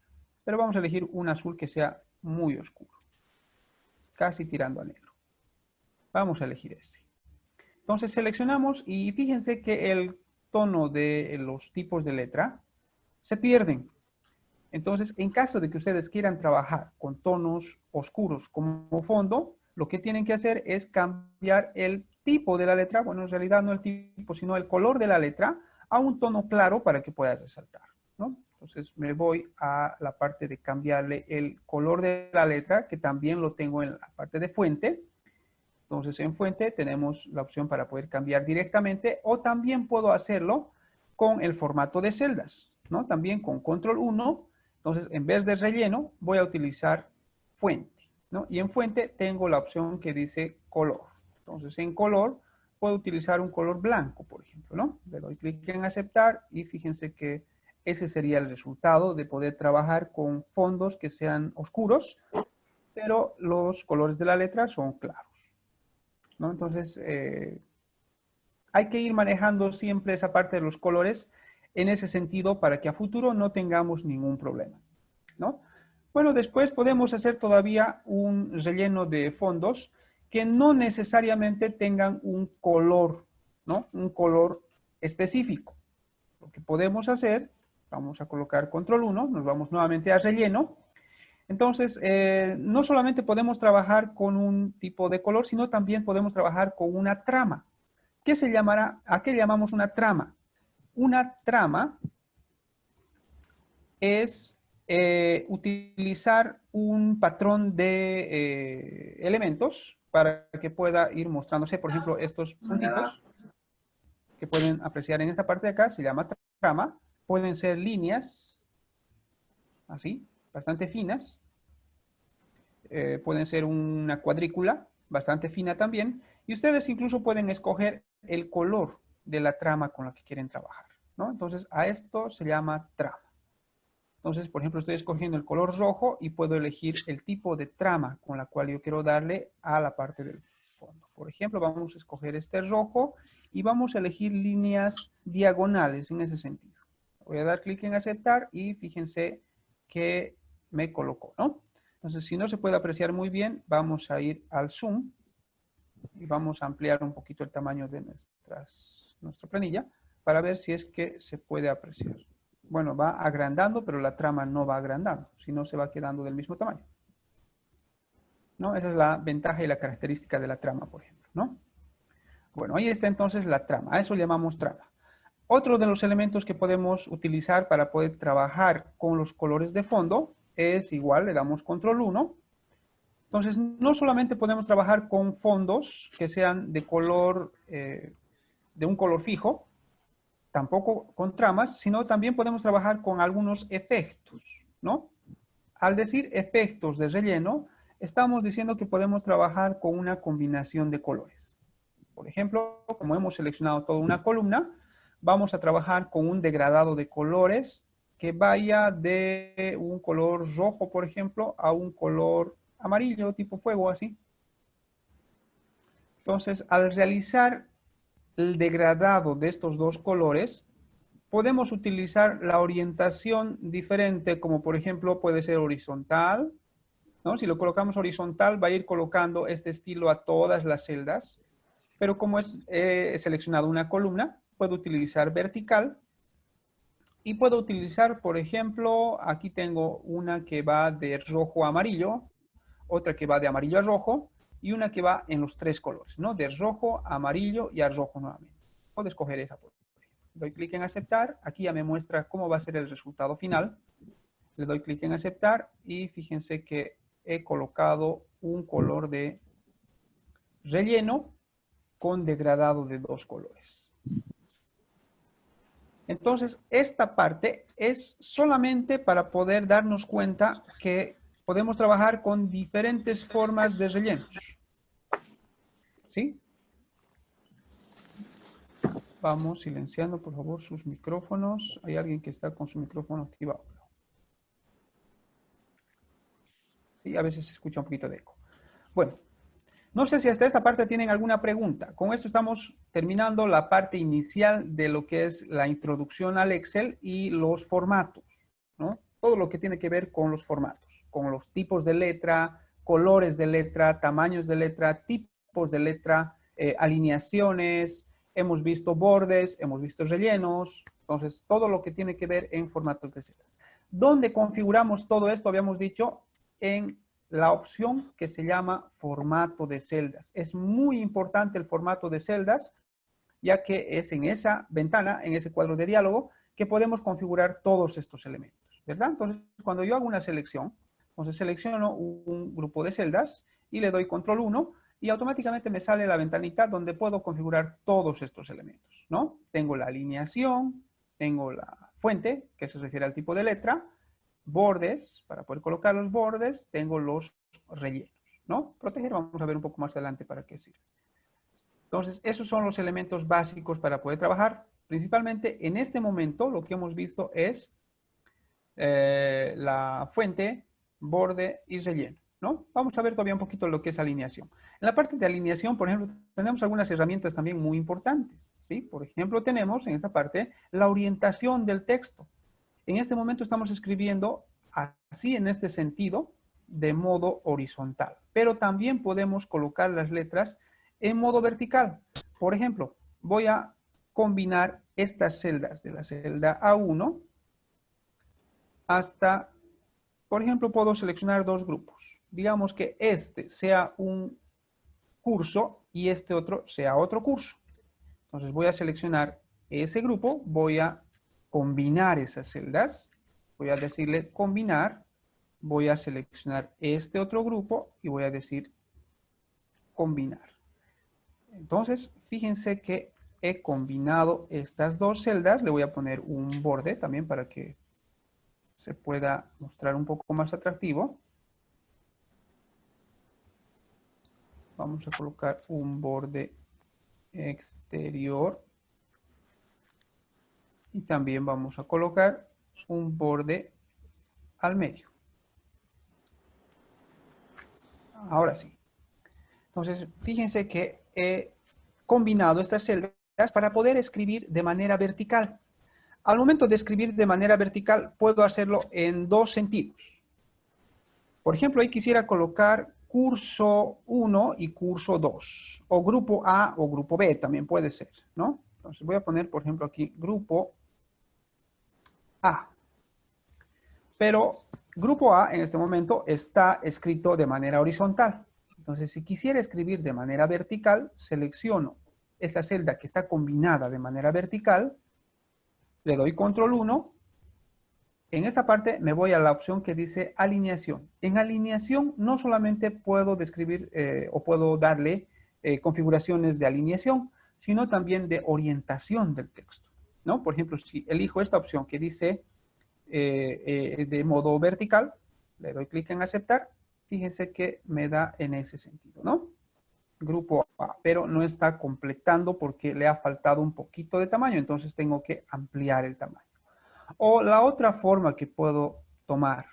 pero vamos a elegir un azul que sea muy oscuro, casi tirando a negro. Vamos a elegir ese. Entonces seleccionamos y fíjense que el tono de los tipos de letra se pierden. Entonces, en caso de que ustedes quieran trabajar con tonos oscuros como fondo, lo que tienen que hacer es cambiar el tipo de la letra, bueno, en realidad no el tipo, sino el color de la letra, a un tono claro para que pueda resaltar, ¿no? Entonces me voy a la parte de cambiarle el color de la letra, que también lo tengo en la parte de fuente. Entonces en fuente tenemos la opción para poder cambiar directamente, o también puedo hacerlo con el formato de celdas, ¿no? También con control 1. Entonces en vez de relleno voy a utilizar fuente, ¿no? Y en fuente tengo la opción que dice color. Entonces en color puedo utilizar un color blanco, por ejemplo, ¿no? Le doy clic en aceptar y fíjense que ese sería el resultado de poder trabajar con fondos que sean oscuros, pero los colores de la letra son claros, ¿no? Entonces, hay que ir manejando siempre esa parte de los colores en ese sentido para que a futuro no tengamos ningún problema, ¿no? Bueno, después podemos hacer todavía un relleno de fondos que no necesariamente tengan un color, ¿no? Un color específico. Lo que podemos hacer, vamos a colocar control 1, nos vamos nuevamente a relleno. Entonces, no solamente podemos trabajar con un tipo de color, sino también podemos trabajar con una trama. ¿Qué se llamará? ¿A qué llamamos una trama? Una trama es utilizar un patrón de elementos para que pueda ir mostrándose, por ejemplo, estos puntitos que pueden apreciar en esta parte de acá, se llama trama. Pueden ser líneas, así, bastante finas. Pueden ser una cuadrícula, bastante fina también. Y ustedes incluso pueden escoger el color de la trama con la que quieren trabajar, ¿no? Entonces, a esto se llama trama. Entonces, por ejemplo, estoy escogiendo el color rojo y puedo elegir el tipo de trama con la cual yo quiero darle a la parte del fondo. Por ejemplo, vamos a escoger este rojo y vamos a elegir líneas diagonales en ese sentido. Voy a dar clic en aceptar y fíjense que me colocó, ¿no? Entonces, si no se puede apreciar muy bien, vamos a ir al zoom y vamos a ampliar un poquito el tamaño de nuestra planilla para ver si es que se puede apreciar. Bueno, va agrandando, pero la trama no va agrandando, sino se va quedando del mismo tamaño, ¿no? Esa es la ventaja y la característica de la trama, por ejemplo, ¿no? Bueno, ahí está entonces la trama, a eso llamamos trama. Otro de los elementos que podemos utilizar para poder trabajar con los colores de fondo es igual, le damos control 1. Entonces, no solamente podemos trabajar con fondos que sean de color, de un color fijo, tampoco con tramas, sino también podemos trabajar con algunos efectos, ¿no? Al decir efectos de relleno, estamos diciendo que podemos trabajar con una combinación de colores. Por ejemplo, como hemos seleccionado toda una columna, vamos a trabajar con un degradado de colores que vaya de un color rojo, por ejemplo, a un color amarillo, tipo fuego, así. Entonces, al realizar el degradado de estos dos colores, podemos utilizar la orientación diferente, como por ejemplo puede ser horizontal, ¿no? Si lo colocamos horizontal, va a ir colocando este estilo a todas las celdas, pero como he seleccionado una columna, puedo utilizar vertical y puedo utilizar, por ejemplo, aquí tengo una que va de rojo a amarillo, otra que va de amarillo a rojo y una que va en los tres colores, ¿no? De rojo a amarillo y a rojo nuevamente. Puedo escoger esa. Doy clic en aceptar. Aquí ya me muestra cómo va a ser el resultado final. Le doy clic en aceptar y fíjense que he colocado un color de relleno con degradado de dos colores. Entonces, esta parte es solamente para poder darnos cuenta que podemos trabajar con diferentes formas de rellenos. ¿Sí? Vamos silenciando, por favor, sus micrófonos. Hay alguien que está con su micrófono activado. Sí, a veces se escucha un poquito de eco. Bueno, no sé si hasta esta parte tienen alguna pregunta. Con esto estamos terminando la parte inicial de lo que es la introducción al Excel y los formatos, ¿no? Todo lo que tiene que ver con los formatos, con los tipos de letra, colores de letra, tamaños de letra, tipos de letra, alineaciones, hemos visto bordes, hemos visto rellenos, entonces todo lo que tiene que ver en formatos de celdas. ¿Dónde configuramos todo esto? Habíamos dicho en la opción que se llama formato de celdas. Es muy importante el formato de celdas, ya que es en esa ventana, en ese cuadro de diálogo, que podemos configurar todos estos elementos, ¿verdad? Entonces, cuando yo hago una selección, entonces selecciono un grupo de celdas y le doy control 1 y automáticamente me sale la ventanita donde puedo configurar todos estos elementos, ¿no? Tengo la alineación, tengo la fuente, que se refiere al tipo de letra, bordes, para poder colocar los bordes, tengo los rellenos, ¿no? Proteger, vamos a ver un poco más adelante para qué sirve. Entonces, esos son los elementos básicos para poder trabajar. Principalmente, en este momento, lo que hemos visto es la fuente, borde y relleno, ¿no? Vamos a ver todavía un poquito lo que es alineación. En la parte de alineación, por ejemplo, tenemos algunas herramientas también muy importantes, ¿sí? Por ejemplo, tenemos en esta parte la orientación del texto. En este momento estamos escribiendo así en este sentido, de modo horizontal. Pero también podemos colocar las letras en modo vertical. Por ejemplo, voy a combinar estas celdas de la celda A1 hasta, por ejemplo, puedo seleccionar dos grupos. Digamos que este sea un curso y este otro sea otro curso. Entonces voy a seleccionar ese grupo, voy a combinar esas celdas, voy a decirle combinar, voy a seleccionar este otro grupo y voy a decir combinar. Entonces, fíjense que he combinado estas dos celdas, le voy a poner un borde también para que se pueda mostrar un poco más atractivo. Vamos a colocar un borde exterior. Y también vamos a colocar un borde al medio. Ahora sí. Entonces, fíjense que he combinado estas celdas para poder escribir de manera vertical. Al momento de escribir de manera vertical, puedo hacerlo en dos sentidos. Por ejemplo, ahí quisiera colocar curso 1 y curso 2. O grupo A o grupo B también puede ser, ¿no? Entonces voy a poner, por ejemplo, aquí grupo A. Pero grupo A en este momento está escrito de manera horizontal. Entonces, si quisiera escribir de manera vertical, selecciono esa celda que está combinada de manera vertical, le doy control 1. En esta parte me voy a la opción que dice alineación. En alineación no solamente puedo describir o puedo darle configuraciones de alineación, sino también de orientación del texto, ¿no? Por ejemplo, si elijo esta opción que dice de modo vertical, le doy clic en aceptar, fíjense que me da en ese sentido, ¿no? Grupo A, pero no está completando porque le ha faltado un poquito de tamaño, entonces tengo que ampliar el tamaño. O la otra forma que puedo tomar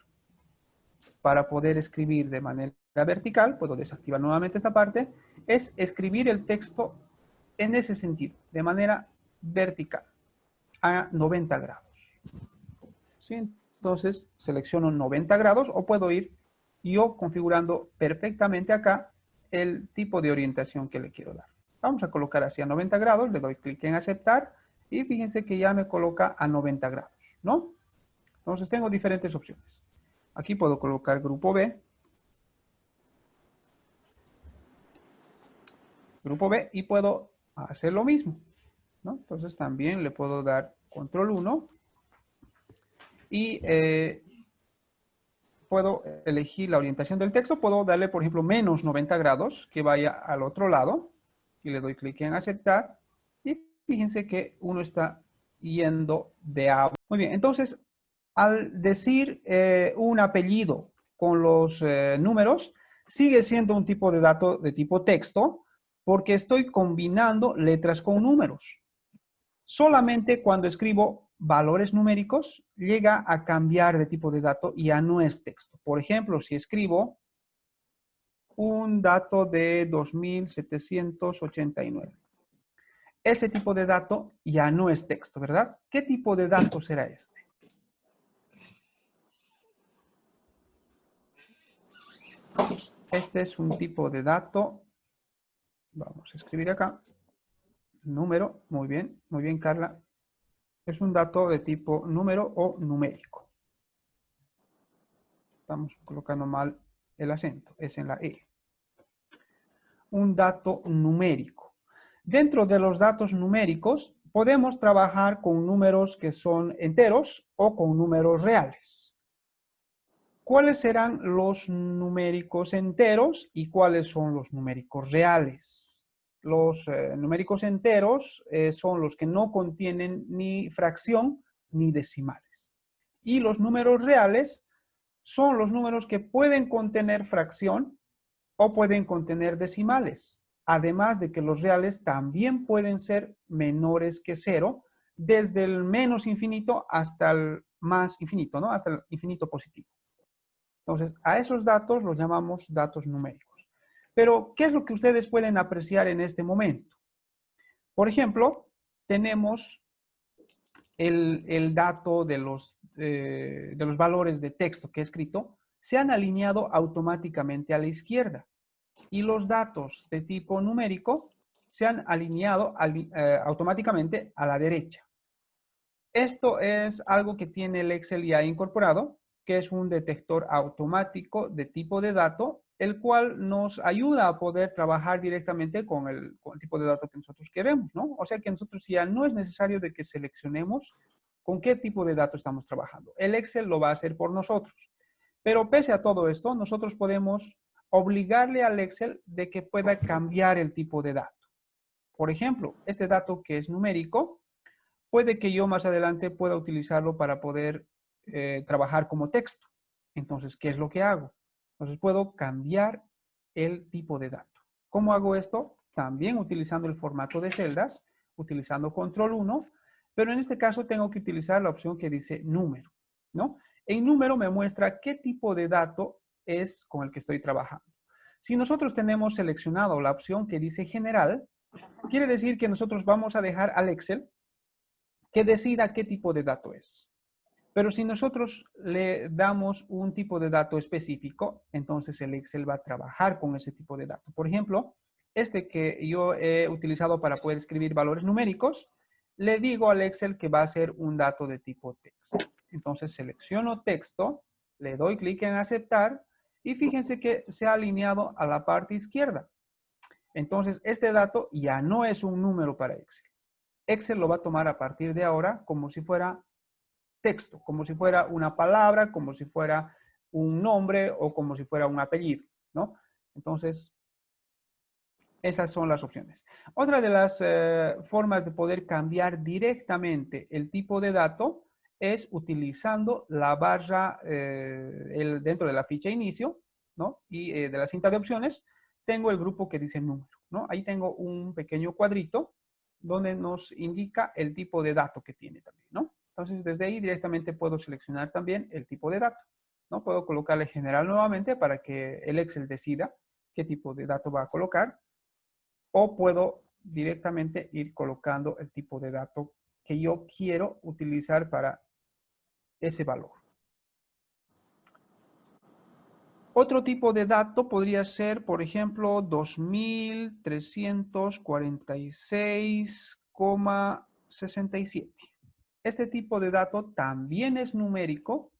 para poder escribir de manera vertical, puedo desactivar nuevamente esta parte, es escribir el texto en ese sentido, de manera vertical, a 90 grados. ¿Sí? Entonces selecciono 90 grados o puedo ir yo configurando perfectamente acá el tipo de orientación que le quiero dar. Vamos a colocar hacia 90 grados, le doy clic en aceptar y fíjense que ya me coloca a 90 grados, ¿no? Entonces tengo diferentes opciones. Aquí puedo colocar grupo B. Grupo B y puedo hacer lo mismo, ¿no? Entonces también le puedo dar control 1 y puedo elegir la orientación del texto. Puedo darle, por ejemplo, menos 90 grados, que vaya al otro lado. Y le doy clic en aceptar. Y fíjense que uno está yendo de abajo. Muy bien, entonces, al decir un apellido con los números, sigue siendo un tipo de dato de tipo texto, porque estoy combinando letras con números. Solamente cuando escribo valores numéricos llega a cambiar de tipo de dato y ya no es texto. Por ejemplo, si escribo un dato de 2789. Ese tipo de dato ya no es texto, ¿verdad? ¿Qué tipo de dato será este? Este es un tipo de dato. Vamos a escribir acá. Número. Muy bien, Carla. Es un dato de tipo número o numérico. Estamos colocando mal el acento. Es en la E. Un dato numérico. Dentro de los datos numéricos, podemos trabajar con números que son enteros o con números reales. ¿Cuáles serán los numéricos enteros y cuáles son los numéricos reales? Los numéricos enteros son los que no contienen ni fracción ni decimales. Y los números reales son los números que pueden contener fracción o pueden contener decimales. Además de que los reales también pueden ser menores que cero, desde el menos infinito hasta el más infinito, ¿no? Hasta el infinito positivo. Entonces, a esos datos los llamamos datos numéricos. Pero, ¿qué es lo que ustedes pueden apreciar en este momento? Por ejemplo, tenemos el dato de los valores de texto que he escrito, se han alineado automáticamente a la izquierda. Y los datos de tipo numérico se han alineado automáticamente a la derecha. Esto es algo que tiene el Excel ya incorporado, que es un detector automático de tipo de dato, el cual nos ayuda a poder trabajar directamente con el tipo de dato que nosotros queremos, ¿no? O sea que nosotros ya no es necesario de que seleccionemos con qué tipo de dato estamos trabajando. El Excel lo va a hacer por nosotros. Pero pese a todo esto, nosotros podemos obligarle al Excel de que pueda cambiar el tipo de dato. Por ejemplo, este dato que es numérico, puede que yo más adelante pueda utilizarlo para poder trabajar como texto. Entonces, ¿qué es lo que hago? Entonces, puedo cambiar el tipo de dato. ¿Cómo hago esto? También utilizando el formato de celdas, utilizando control 1, pero en este caso tengo que utilizar la opción que dice número, ¿no? En número me muestra qué tipo de dato es con el que estoy trabajando. Si nosotros tenemos seleccionado la opción que dice general, quiere decir que nosotros vamos a dejar al Excel que decida qué tipo de dato es. Pero si nosotros le damos un tipo de dato específico, entonces el Excel va a trabajar con ese tipo de dato. Por ejemplo, este que yo he utilizado para poder escribir valores numéricos, le digo al Excel que va a ser un dato de tipo texto. Entonces selecciono texto, le doy clic en aceptar y fíjense que se ha alineado a la parte izquierda. Entonces este dato ya no es un número para Excel. Excel lo va a tomar a partir de ahora como si fuera texto, como si fuera una palabra, como si fuera un nombre o como si fuera un apellido, ¿no? Entonces, esas son las opciones. Otra de las formas de poder cambiar directamente el tipo de dato es utilizando la barra dentro de la ficha inicio, ¿no? Y de la cinta de opciones, tengo el grupo que dice número, ¿no? Ahí tengo un pequeño cuadrito donde nos indica el tipo de dato que tiene también, ¿no? Entonces, desde ahí directamente puedo seleccionar también el tipo de dato, ¿no? Puedo colocarle general nuevamente para que el Excel decida qué tipo de dato va a colocar, o puedo directamente ir colocando el tipo de dato que yo quiero utilizar para ese valor. Otro tipo de dato podría ser, por ejemplo, 2346,67. Este tipo de dato también es numérico,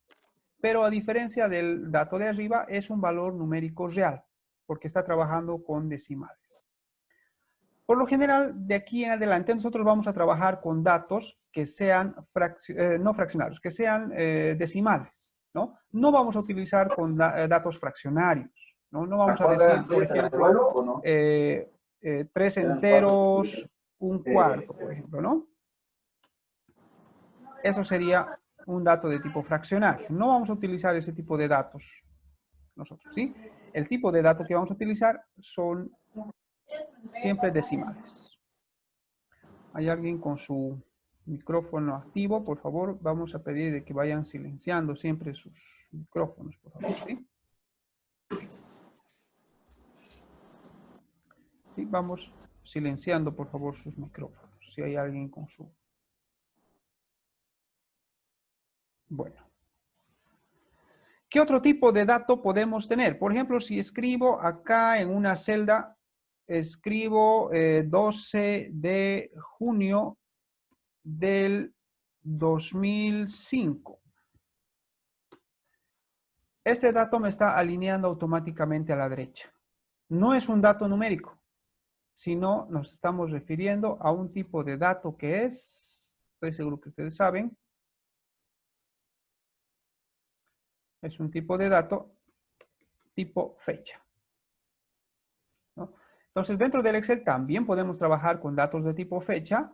pero a diferencia del dato de arriba, es un valor numérico real, porque está trabajando con decimales. Por lo general, de aquí en adelante, nosotros vamos a trabajar con datos que sean no fraccionarios, que sean decimales, ¿no? No vamos a utilizar con datos fraccionarios, ¿no? No vamos a decir, por ejemplo, 3 enteros, un cuarto, por ejemplo, ¿no? Eso sería un dato de tipo fraccionario. No vamos a utilizar ese tipo de datos nosotros, ¿sí? El tipo de dato que vamos a utilizar son siempre decimales. ¿Hay alguien con su micrófono activo? Por favor, vamos a pedir de que vayan silenciando siempre sus micrófonos, por favor, ¿sí? vamos silenciando, por favor, sus micrófonos. Si hay alguien con su... Bueno. ¿Qué otro tipo de dato podemos tener? Por ejemplo, si escribo acá en una celda, escribo 12 de junio del 2005. Este dato me está alineando automáticamente a la derecha. No es un dato numérico, sino nos estamos refiriendo a un tipo de dato que es, estoy seguro que ustedes saben, es un tipo de dato tipo fecha, ¿no? Entonces, dentro del Excel también podemos trabajar con datos de tipo fecha,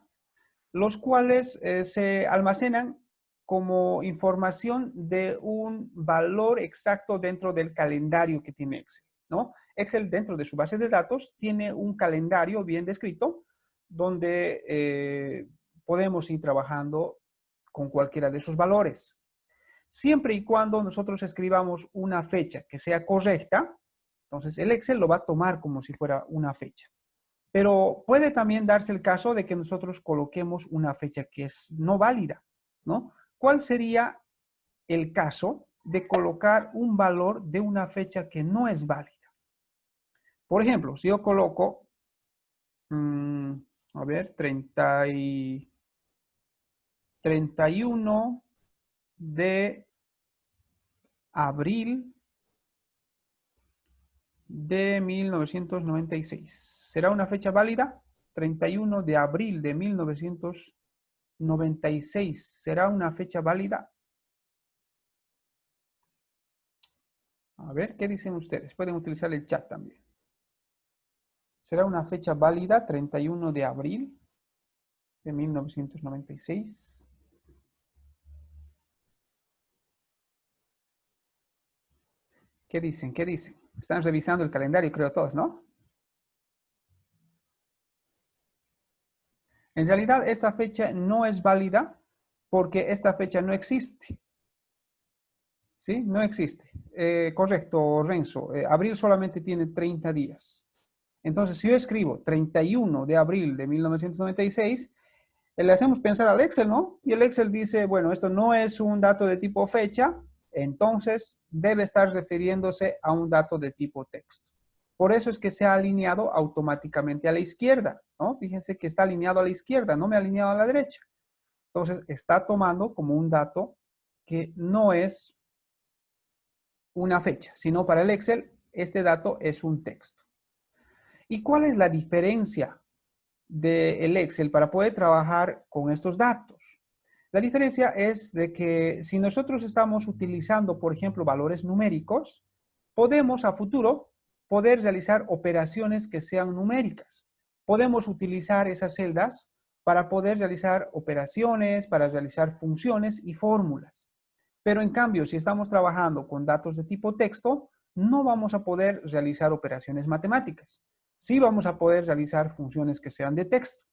los cuales se almacenan como información de un valor exacto dentro del calendario que tiene Excel, ¿no? Excel, dentro de su base de datos, tiene un calendario bien descrito donde podemos ir trabajando con cualquiera de esos valores. Siempre y cuando nosotros escribamos una fecha que sea correcta, entonces el Excel lo va a tomar como si fuera una fecha. Pero puede también darse el caso de que nosotros coloquemos una fecha que es no válida, ¿no? ¿Cuál sería el caso de colocar un valor de una fecha que no es válida? Por ejemplo, si yo coloco, a ver, 31 de abril de 1996. ¿Será una fecha válida? 31 de abril de 1996. ¿Será una fecha válida? A ver, ¿qué dicen ustedes? Pueden utilizar el chat también. ¿Será una fecha válida 31 de abril de 1996? ¿Qué dicen? ¿Qué dicen? Están revisando el calendario, creo todos, ¿no? En realidad, esta fecha no es válida porque esta fecha no existe. ¿Sí? No existe. Correcto, Renzo. Abril solamente tiene 30 días. Entonces, si yo escribo 31 de abril de 1996, le hacemos pensar al Excel, ¿no? Y el Excel dice, bueno, esto no es un dato de tipo fecha, entonces debe estar refiriéndose a un dato de tipo texto. Por eso es que se ha alineado automáticamente a la izquierda, ¿no? Fíjense que está alineado a la izquierda, no me ha alineado a la derecha. Entonces, está tomando como un dato que no es una fecha, sino para el Excel, este dato es un texto. ¿Y cuál es la diferencia del Excel para poder trabajar con estos datos? La diferencia es de que si nosotros estamos utilizando, por ejemplo, valores numéricos, podemos a futuro poder realizar operaciones que sean numéricas. Podemos utilizar esas celdas para poder realizar operaciones, para realizar funciones y fórmulas. Pero en cambio, si estamos trabajando con datos de tipo texto, no vamos a poder realizar operaciones matemáticas. Sí vamos a poder realizar funciones que sean de texto,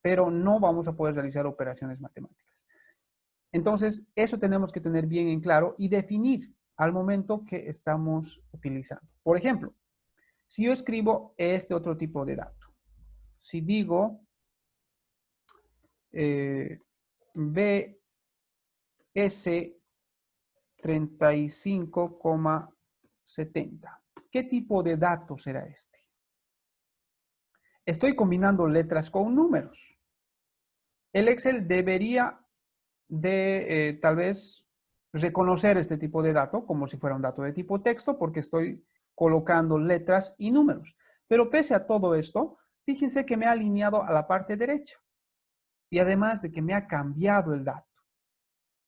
pero no vamos a poder realizar operaciones matemáticas. Entonces, eso tenemos que tener bien en claro y definir al momento que estamos utilizando. Por ejemplo, si yo escribo este otro tipo de dato, si digo BS 35,70. ¿Qué tipo de dato será este? Estoy combinando letras con números. El Excel debería de tal vez reconocer este tipo de dato como si fuera un dato de tipo texto porque estoy colocando letras y números. Pero pese a todo esto, fíjense que me ha alineado a la parte derecha. Y además de que me ha cambiado el dato.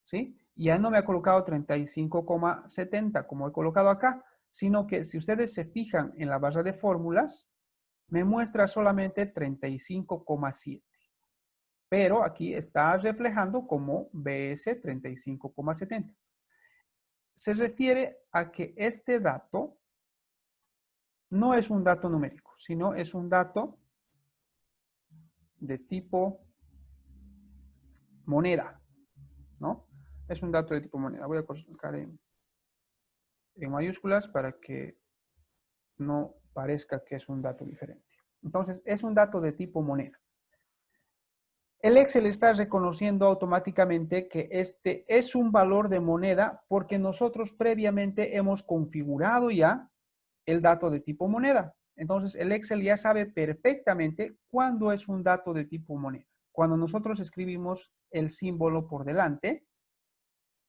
¿Sí? Ya no me ha colocado 35,70 como he colocado acá, sino que si ustedes se fijan en la barra de fórmulas, me muestra solamente 35,7. Pero aquí está reflejando como BS 35,70. Se refiere a que este dato no es un dato numérico, sino es un dato de tipo moneda, ¿no? Es un dato de tipo moneda. Voy a colocar en mayúsculas para que no parezca que es un dato diferente. Entonces, es un dato de tipo moneda. El Excel está reconociendo automáticamente que este es un valor de moneda porque nosotros previamente hemos configurado ya el dato de tipo moneda. Entonces, el Excel ya sabe perfectamente cuándo es un dato de tipo moneda. Cuando nosotros escribimos el símbolo por delante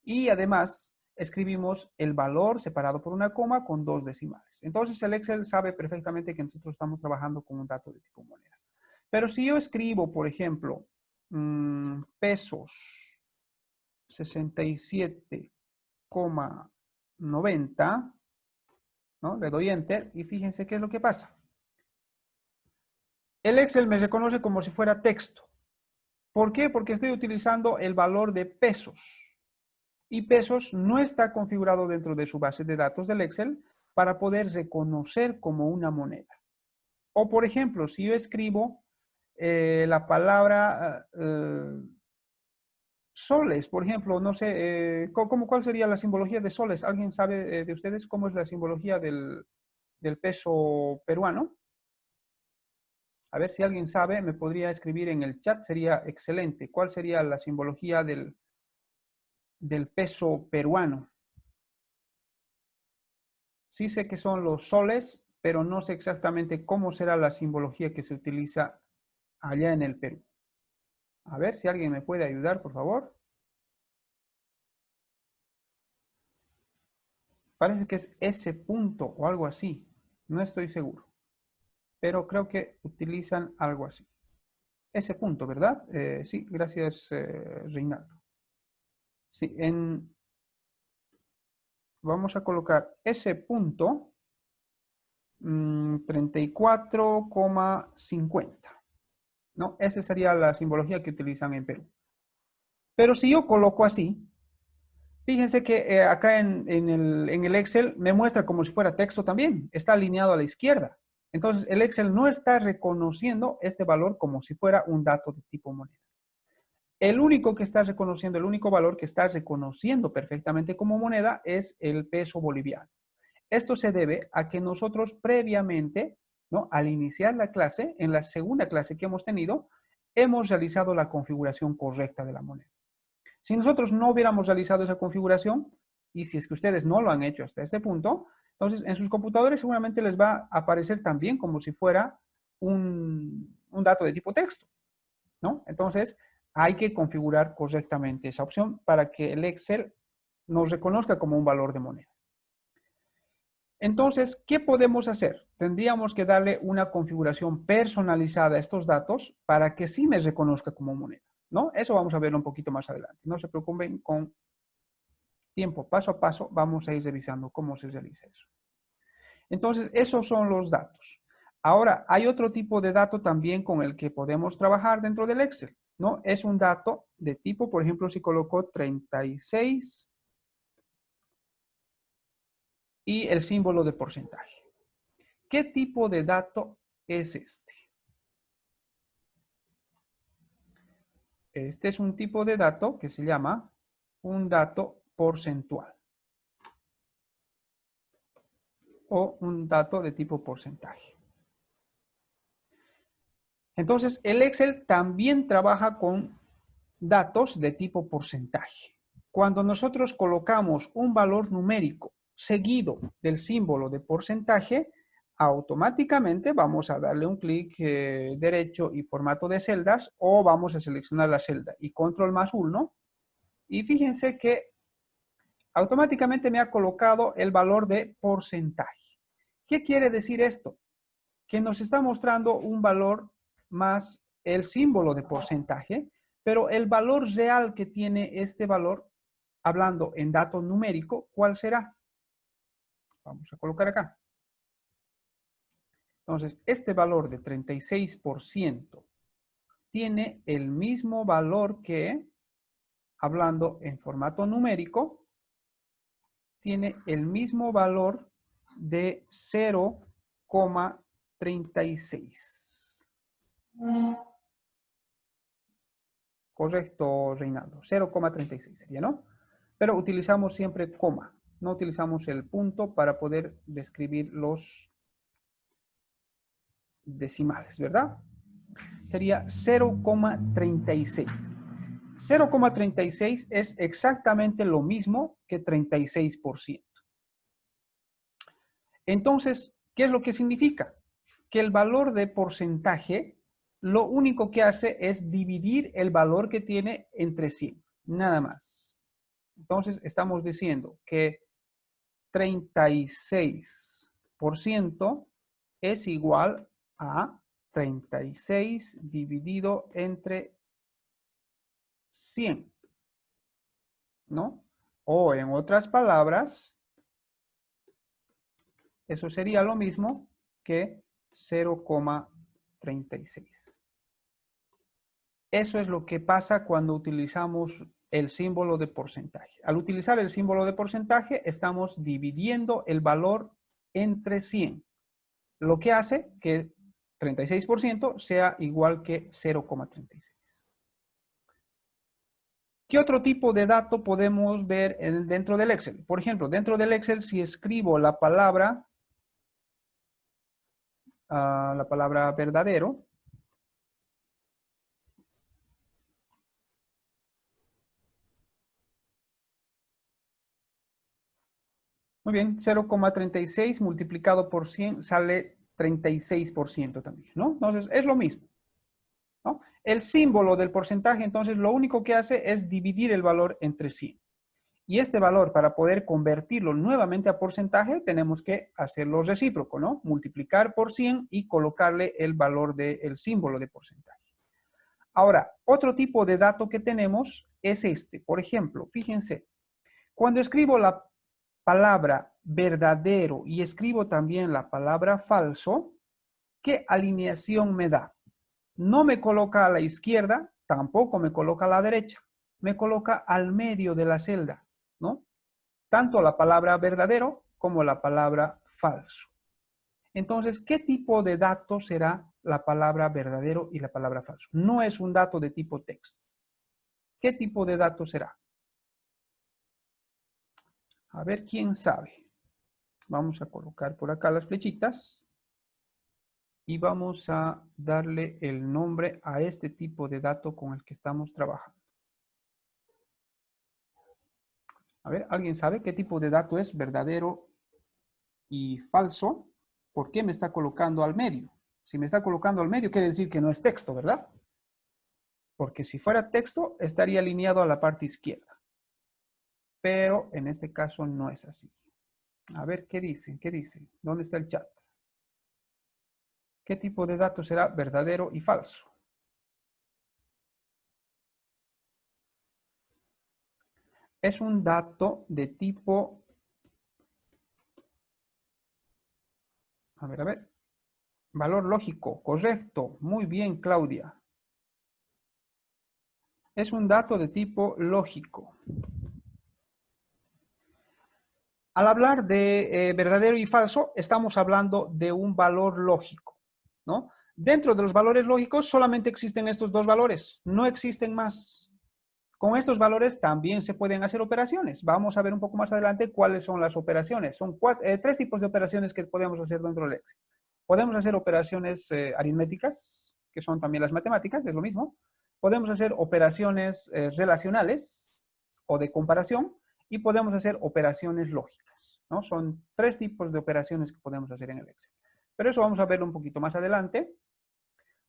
y además escribimos el valor separado por una coma con 2 decimales. Entonces, el Excel sabe perfectamente que nosotros estamos trabajando con un dato de tipo moneda. Pero si yo escribo, por ejemplo, pesos 67,90, ¿no? Le doy Enter y fíjense qué es lo que pasa. El Excel me reconoce como si fuera texto. ¿Por qué? Porque estoy utilizando el valor de pesos. Y pesos no está configurado dentro de su base de datos del Excel para poder reconocer como una moneda. O por ejemplo, si yo escribo la palabra soles, por ejemplo, no sé, ¿cuál sería la simbología de soles? ¿Alguien sabe de ustedes cómo es la simbología del peso peruano? A ver si alguien sabe, me podría escribir en el chat, sería excelente. ¿Cuál sería la simbología del peso peruano? Sí sé que son los soles, pero no sé exactamente cómo será la simbología que se utiliza allá en el Perú. A ver si alguien me puede ayudar, por favor. Parece que es ese punto o algo así. No estoy seguro. Pero creo que utilizan algo así. Ese punto, ¿verdad? Sí, gracias, Reinaldo. Sí, vamos a colocar ese punto 34,50. ¿No? Esa sería la simbología que utilizan en Perú. Pero si yo coloco así, fíjense que acá en el Excel me muestra como si fuera texto también. Está alineado a la izquierda. Entonces, el Excel no está reconociendo este valor como si fuera un dato de tipo moneda. El único que está reconociendo, el único valor que está reconociendo perfectamente como moneda es el peso boliviano. Esto se debe a que nosotros previamente, ¿no? Al iniciar la clase, en la segunda clase que hemos tenido, hemos realizado la configuración correcta de la moneda. Si nosotros no hubiéramos realizado esa configuración, y si es que ustedes no lo han hecho hasta este punto, entonces en sus computadores seguramente les va a aparecer también como si fuera un dato de tipo texto, ¿no? Entonces hay que configurar correctamente esa opción para que el Excel nos reconozca como un valor de moneda. Entonces, ¿qué podemos hacer? Tendríamos que darle una configuración personalizada a estos datos para que sí me reconozca como moneda, ¿no? Eso vamos a verlo un poquito más adelante. No se preocupen, con tiempo, paso a paso, vamos a ir revisando cómo se realiza eso. Entonces, esos son los datos. Ahora, hay otro tipo de dato también con el que podemos trabajar dentro del Excel, ¿no? Es un dato de tipo, por ejemplo, si coloco 36 y el símbolo de porcentaje. ¿Qué tipo de dato es este? Este es un tipo de dato que se llama un dato porcentual o un dato de tipo porcentaje. Entonces, el Excel también trabaja con datos de tipo porcentaje. Cuando nosotros colocamos un valor numérico seguido del símbolo de porcentaje, automáticamente vamos a darle un clic derecho y formato de celdas, o vamos a seleccionar la celda y control más 1. Y fíjense que automáticamente me ha colocado el valor de porcentaje. ¿Qué quiere decir esto? Que nos está mostrando un valor más el símbolo de porcentaje, pero el valor real que tiene este valor, hablando en dato numérico, ¿cuál será? Vamos a colocar acá. Entonces, este valor de 36% tiene el mismo valor que, hablando en formato numérico, tiene el mismo valor de 0,36. Correcto, Reinaldo. 0,36 sería, ¿no? Pero utilizamos siempre coma. No utilizamos el punto para poder describir los decimales, ¿verdad? Sería 0,36. 0,36 es exactamente lo mismo que 36%. Entonces, ¿qué es lo que significa? Que el valor de porcentaje lo único que hace es dividir el valor que tiene entre 100, nada más. Entonces, estamos diciendo que 36% es igual a 36 dividido entre 100, ¿no? O en otras palabras, eso sería lo mismo que 0,36. Eso es lo que pasa cuando utilizamos el símbolo de porcentaje. Al utilizar el símbolo de porcentaje, estamos dividiendo el valor entre 100, lo que hace que 36% sea igual que 0,36. ¿Qué otro tipo de dato podemos ver dentro del Excel? Por ejemplo, dentro del Excel, si escribo la palabra verdadero, muy bien, 0,36 multiplicado por 100 sale 36% también, ¿no? Entonces, es lo mismo, ¿no? El símbolo del porcentaje, entonces, lo único que hace es dividir el valor entre 100. Y este valor, para poder convertirlo nuevamente a porcentaje, tenemos que hacerlo recíproco, ¿no? Multiplicar por 100 y colocarle el valor del símbolo de porcentaje. Ahora, otro tipo de dato que tenemos es este. Por ejemplo, fíjense, cuando escribo la palabra verdadero y escribo también la palabra falso, ¿qué alineación me da? No me coloca a la izquierda, tampoco me coloca a la derecha. Me coloca al medio de la celda, ¿no? Tanto la palabra verdadero como la palabra falso. Entonces, ¿qué tipo de dato será la palabra verdadero y la palabra falso? No es un dato de tipo texto. ¿Qué tipo de dato será? A ver, ¿quién sabe? Vamos a colocar por acá las flechitas y vamos a darle el nombre a este tipo de dato con el que estamos trabajando. A ver, ¿alguien sabe qué tipo de dato es verdadero y falso? ¿Por qué me está colocando al medio? Si me está colocando al medio, quiere decir que no es texto, ¿verdad? Porque si fuera texto, estaría alineado a la parte izquierda. Pero en este caso no es así. A ver, ¿qué dicen? ¿Qué dicen? ¿Dónde está el chat? ¿Qué tipo de dato será verdadero y falso? Es un dato de tipo... A ver. Valor lógico, correcto. Muy bien, Claudia. Es un dato de tipo lógico. Al hablar de verdadero y falso, estamos hablando de un valor lógico, ¿no? Dentro de los valores lógicos solamente existen estos dos valores, no existen más. Con estos valores también se pueden hacer operaciones. Vamos a ver un poco más adelante cuáles son las operaciones. Son tres tipos de operaciones que podemos hacer dentro del Excel. Podemos hacer operaciones aritméticas, que son también las matemáticas, es lo mismo. Podemos hacer operaciones relacionales o de comparación y podemos hacer operaciones lógicas, ¿no? Son tres tipos de operaciones que podemos hacer en el Excel. Pero eso vamos a verlo un poquito más adelante.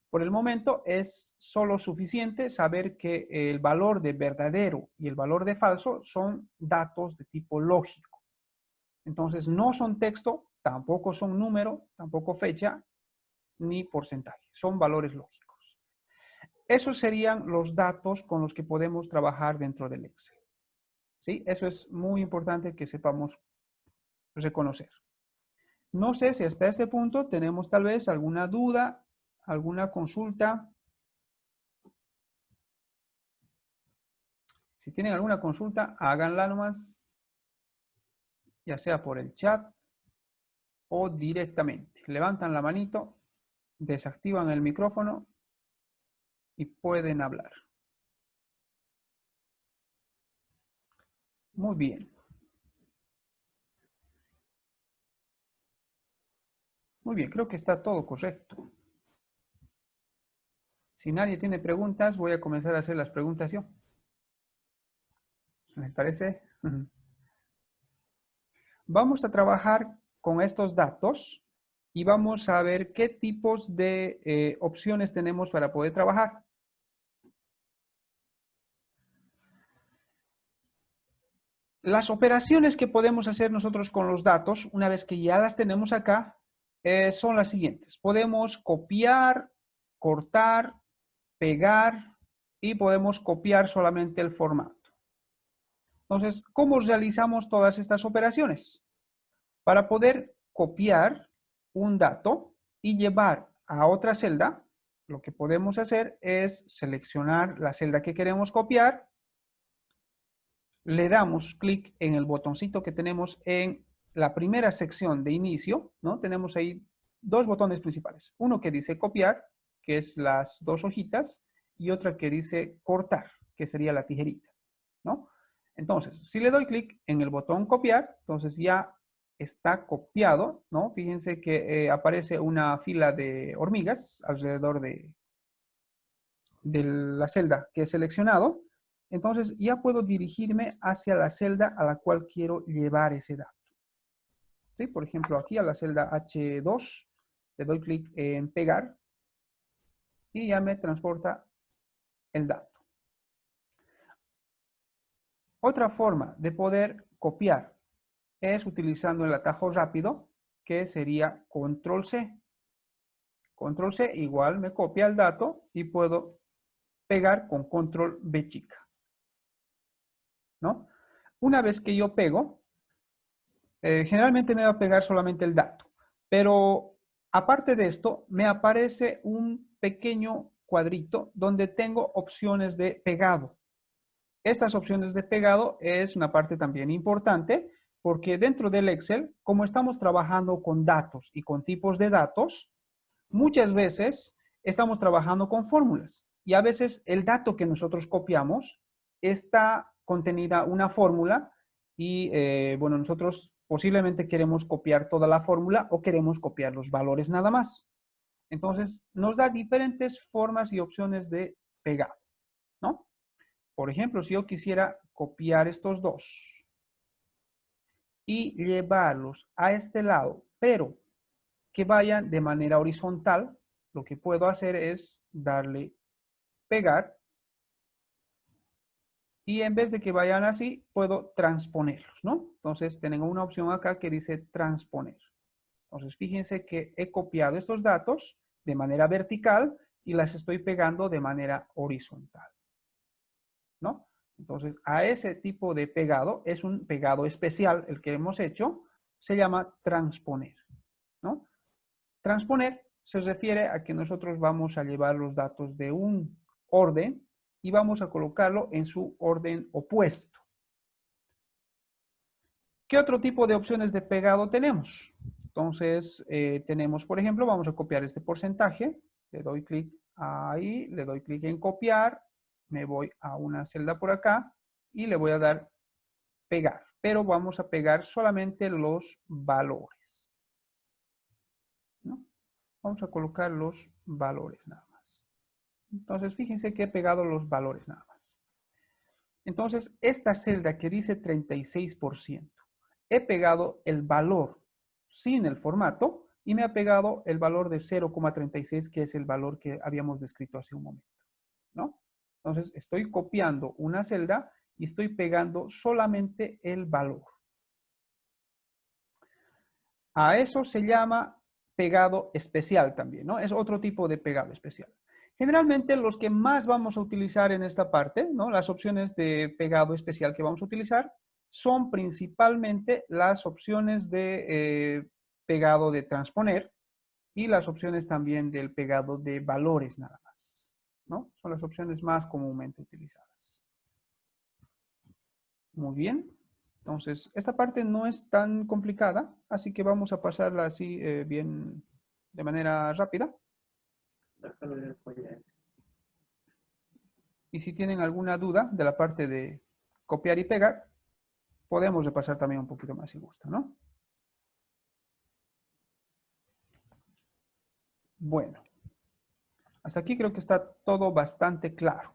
Por el momento es solo suficiente saber que el valor de verdadero y el valor de falso son datos de tipo lógico. Entonces no son texto, tampoco son número, tampoco fecha, ni porcentaje. Son valores lógicos. Esos serían los datos con los que podemos trabajar dentro del Excel. ¿Sí? Eso es muy importante que sepamos reconocer. No sé si hasta este punto tenemos tal vez alguna duda, alguna consulta. Si tienen alguna consulta, háganla nomás, ya sea por el chat o directamente. Levantan la manito, desactivan el micrófono y pueden hablar. Muy bien. Muy bien, creo que está todo correcto. Si nadie tiene preguntas, voy a comenzar a hacer las preguntas yo. ¿Les parece? Vamos a trabajar con estos datos y vamos a ver qué tipos de opciones tenemos para poder trabajar. Las operaciones que podemos hacer nosotros con los datos, una vez que ya las tenemos acá, son las siguientes. Podemos copiar, cortar, pegar y podemos copiar solamente el formato. Entonces, ¿cómo realizamos todas estas operaciones? Para poder copiar un dato y llevar a otra celda, lo que podemos hacer es seleccionar la celda que queremos copiar, le damos clic en el botoncito que tenemos en la primera sección de inicio, ¿no? Tenemos ahí dos botones principales. Uno que dice copiar, que es las dos hojitas, y otra que dice cortar, que sería la tijerita, ¿no? Entonces, si le doy clic en el botón copiar, entonces ya está copiado, ¿no? Fíjense que aparece una fila de hormigas alrededor de la celda que he seleccionado. Entonces ya puedo dirigirme hacia la celda a la cual quiero llevar ese dato. ¿Sí? Por ejemplo, aquí a la celda H2, le doy clic en pegar y ya me transporta el dato. Otra forma de poder copiar es utilizando el atajo rápido, que sería control C. Control C igual me copia el dato y puedo pegar con control B chica, ¿no? Una vez que yo pego, generalmente me va a pegar solamente el dato, pero aparte de esto, me aparece un pequeño cuadrito donde tengo opciones de pegado. Estas opciones de pegado es una parte también importante porque dentro del Excel, como estamos trabajando con datos y con tipos de datos, muchas veces estamos trabajando con fórmulas y a veces el dato que nosotros copiamos está contenida una fórmula y bueno, nosotros posiblemente queremos copiar toda la fórmula o queremos copiar los valores nada más. Entonces, nos da diferentes formas y opciones de pegado, ¿no? Por ejemplo, si yo quisiera copiar estos dos y llevarlos a este lado, pero que vayan de manera horizontal, lo que puedo hacer es darle pegar y en vez de que vayan así, puedo transponerlos, ¿no? Entonces, tengo una opción acá que dice transponer. Entonces, fíjense que he copiado estos datos de manera vertical y las estoy pegando de manera horizontal, ¿no? Entonces, a ese tipo de pegado, es un pegado especial el que hemos hecho, se llama transponer, ¿no? Transponer se refiere a que nosotros vamos a llevar los datos de un orden y vamos a colocarlo en su orden opuesto. ¿Qué otro tipo de opciones de pegado tenemos? Entonces, tenemos, por ejemplo, vamos a copiar este porcentaje. Le doy clic ahí, le doy clic en copiar, me voy a una celda por acá y le voy a dar pegar. Pero vamos a pegar solamente los valores, ¿no? Vamos a colocar los valores nada más. Entonces, fíjense que he pegado los valores nada más. Entonces, esta celda que dice 36%, he pegado el valor sin el formato y me ha pegado el valor de 0,36, que es el valor que habíamos descrito hace un momento, ¿no? Entonces, estoy copiando una celda y estoy pegando solamente el valor. A eso se llama pegado especial también, ¿no? Es otro tipo de pegado especial. Generalmente los que más vamos a utilizar en esta parte, ¿no? Las opciones de pegado especial que vamos a utilizar son principalmente las opciones de pegado de transponer y las opciones también del pegado de valores nada más, ¿no? Son las opciones más comúnmente utilizadas. Muy bien. Entonces, esta parte no es tan complicada, así que vamos a pasarla así bien de manera rápida. Y si tienen alguna duda de la parte de copiar y pegar, podemos repasar también un poquito más si gusta, ¿no? Bueno, Hasta aquí creo que está todo bastante claro.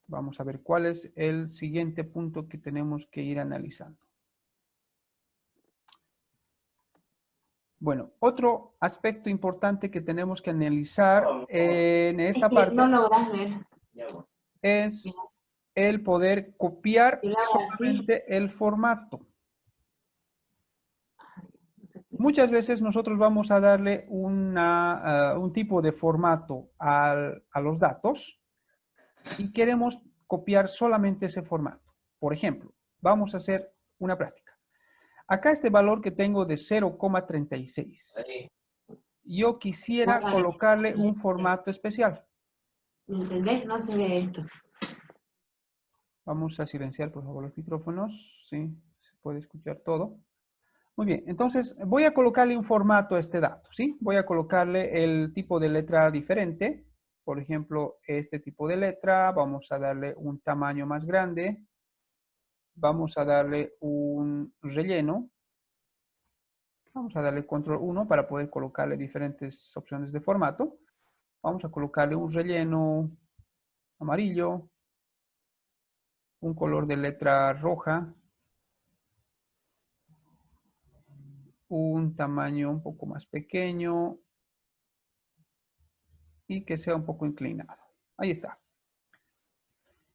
Vamos a ver cuál es el siguiente punto que tenemos que ir analizando. Bueno, otro aspecto importante que tenemos que analizar en esta parte no logras ver. es el poder copiar Yo lo hago así. solamente el formato. Muchas veces nosotros vamos a darle un tipo de formato a los datos y queremos copiar solamente ese formato. Por ejemplo, vamos a hacer una práctica. Acá este valor que tengo de 0,36. Yo quisiera colocarle un formato especial. ¿Me entendés? No se ve esto. Vamos a silenciar, por favor, los micrófonos. Sí, se puede escuchar todo. Muy bien, entonces voy a colocarle un formato a este dato, ¿sí? Voy a colocarle el tipo de letra diferente. Por ejemplo, este tipo de letra. Vamos a darle un tamaño más grande. Vamos a darle un relleno. Vamos a darle control 1 para poder colocarle diferentes opciones de formato. Vamos a colocarle un relleno amarillo, un color de letra roja, un tamaño un poco más pequeño y que sea un poco inclinado. Ahí está.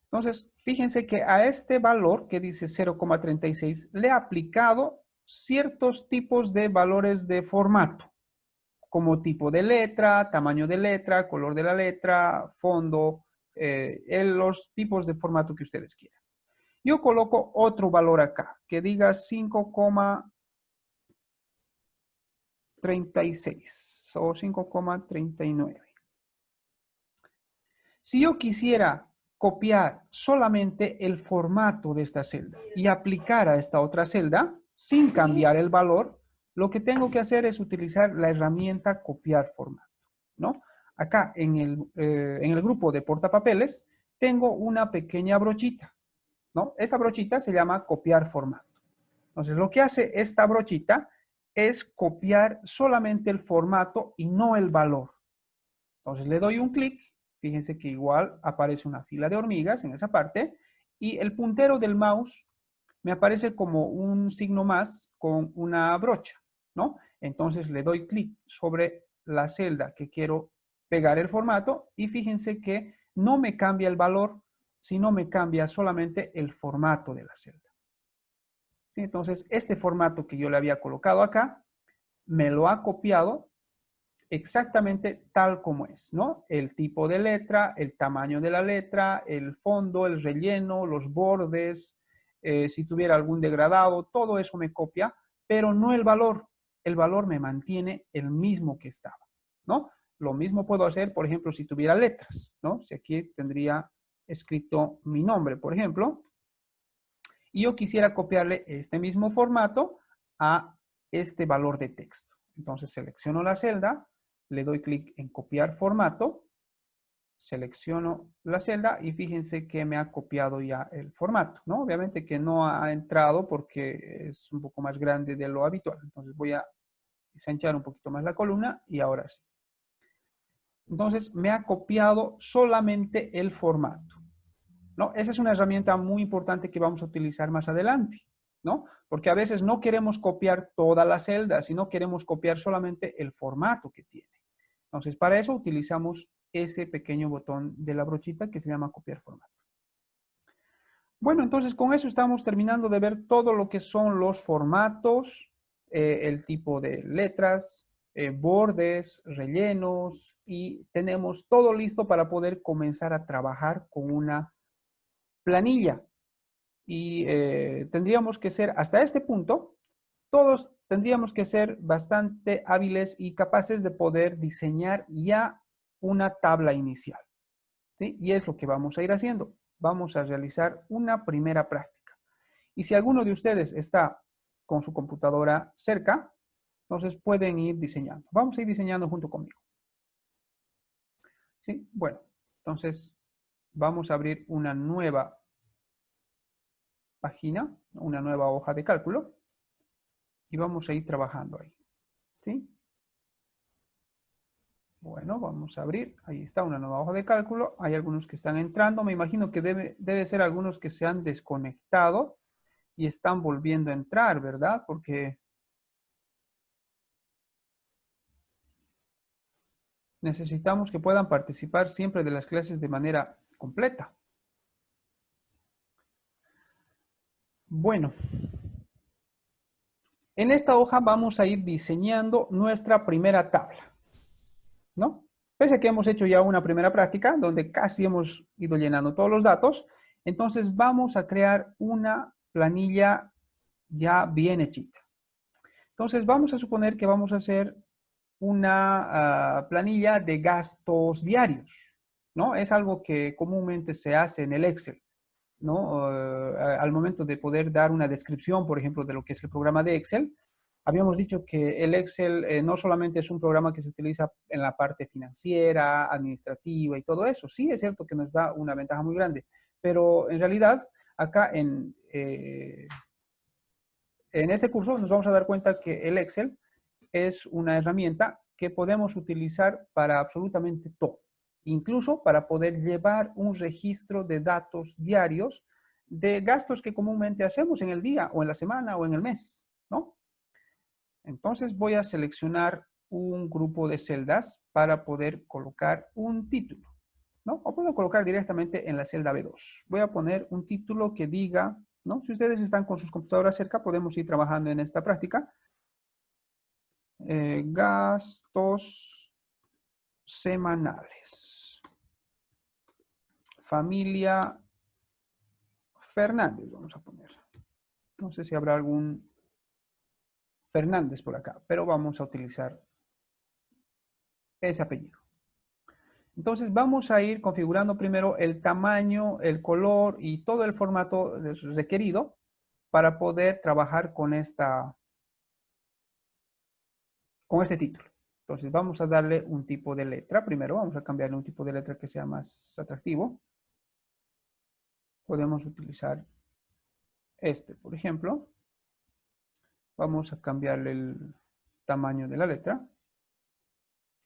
Entonces, fíjense que a este valor que dice 0,36 le he aplicado ciertos tipos de valores de formato, como tipo de letra, tamaño de letra, color de la letra, fondo, los tipos de formato que ustedes quieran. Yo coloco otro valor acá, que diga 5,36 o 5,39. Si yo quisiera copiar solamente el formato de esta celda y aplicar a esta otra celda sin cambiar el valor, lo que tengo que hacer es utilizar la herramienta copiar formato, ¿no? Acá en el grupo de portapapeles tengo una pequeña brochita, ¿no? Esa brochita se llama copiar formato. Entonces, lo que hace esta brochita es copiar solamente el formato y no el valor. Entonces, le doy un clic. Fíjense que igual aparece una fila de hormigas en esa parte y el puntero del mouse me aparece como un signo más con una brocha, ¿no? Entonces le doy clic sobre la celda que quiero pegar el formato y fíjense que no me cambia el valor, sino me cambia solamente el formato de la celda. ¿Sí? Entonces, este formato que yo le había colocado acá, me lo ha copiado exactamente tal como es, ¿no? El tipo de letra, el tamaño de la letra, el fondo, el relleno, los bordes, si tuviera algún degradado, todo eso me copia, pero no el valor. El valor me mantiene el mismo que estaba, ¿no? Lo mismo puedo hacer, por ejemplo, si tuviera letras, ¿no? Si aquí tendría escrito mi nombre, por ejemplo, y yo quisiera copiarle este mismo formato a este valor de texto. Entonces selecciono la celda, le doy clic en copiar formato, selecciono la celda y fíjense que me ha copiado ya el formato, ¿no? Obviamente que no ha entrado porque es un poco más grande de lo habitual. Entonces voy a ensanchar un poquito más la columna y ahora sí. Entonces me ha copiado solamente el formato, ¿no? Esa es una herramienta muy importante que vamos a utilizar más adelante, ¿no? Porque a veces no queremos copiar toda la celda, sino queremos copiar solamente el formato que tiene. Entonces, para eso utilizamos ese pequeño botón de la brochita que se llama copiar formato. Bueno, entonces con eso estamos terminando de ver todo lo que son los formatos, el tipo de letras, bordes, rellenos y tenemos todo listo para poder comenzar a trabajar con una planilla. Y tendríamos que ser, hasta este punto, todos tendríamos que ser bastante hábiles y capaces de poder diseñar ya una tabla inicial, ¿sí? Y es lo que vamos a ir haciendo. Vamos a realizar una primera práctica. Y si alguno de ustedes está con su computadora cerca, entonces pueden ir diseñando. Vamos a ir diseñando junto conmigo. ¿Sí? Bueno, entonces vamos a abrir una nueva página, una nueva hoja de cálculo y vamos a ir trabajando ahí, ¿sí? Bueno, vamos a abrir. Ahí está una nueva hoja de cálculo. Hay algunos que están entrando. Me imagino que debe ser algunos que se han desconectado y están volviendo a entrar, ¿verdad? Porque necesitamos que puedan participar siempre de las clases de manera completa. Bueno, en esta hoja vamos a ir diseñando nuestra primera tabla, ¿no? Pese a que hemos hecho ya una primera práctica donde casi hemos ido llenando todos los datos, entonces vamos a crear una planilla ya bien hechita. Entonces vamos a suponer que vamos a hacer una planilla de gastos diarios, ¿no? Es algo que comúnmente se hace en el Excel, ¿no? Al momento de poder dar una descripción, por ejemplo, de lo que es el programa de Excel, habíamos dicho que el Excel no solamente es un programa que se utiliza en la parte financiera, administrativa y todo eso. Sí, es cierto que nos da una ventaja muy grande, pero en realidad acá en este curso nos vamos a dar cuenta que el Excel es una herramienta que podemos utilizar para absolutamente todo, incluso para poder llevar un registro de datos diarios de gastos que comúnmente hacemos en el día o en la semana o en el mes, ¿no? Entonces voy a seleccionar un grupo de celdas para poder colocar un título, ¿no? O puedo colocar directamente en la celda B2. Voy a poner un título que diga, ¿no? Si ustedes están con sus computadoras cerca, podemos ir trabajando en esta práctica. Gastos semanales. Familia Fernández, vamos a poner. No sé si habrá algún Fernández por acá, pero vamos a utilizar ese apellido. Entonces vamos a ir configurando primero el tamaño, el color y todo el formato requerido para poder trabajar con este título. Entonces vamos a darle un tipo de letra. Primero vamos a cambiarle un tipo de letra que sea más atractivo. Podemos utilizar este, por ejemplo. Vamos a cambiarle el tamaño de la letra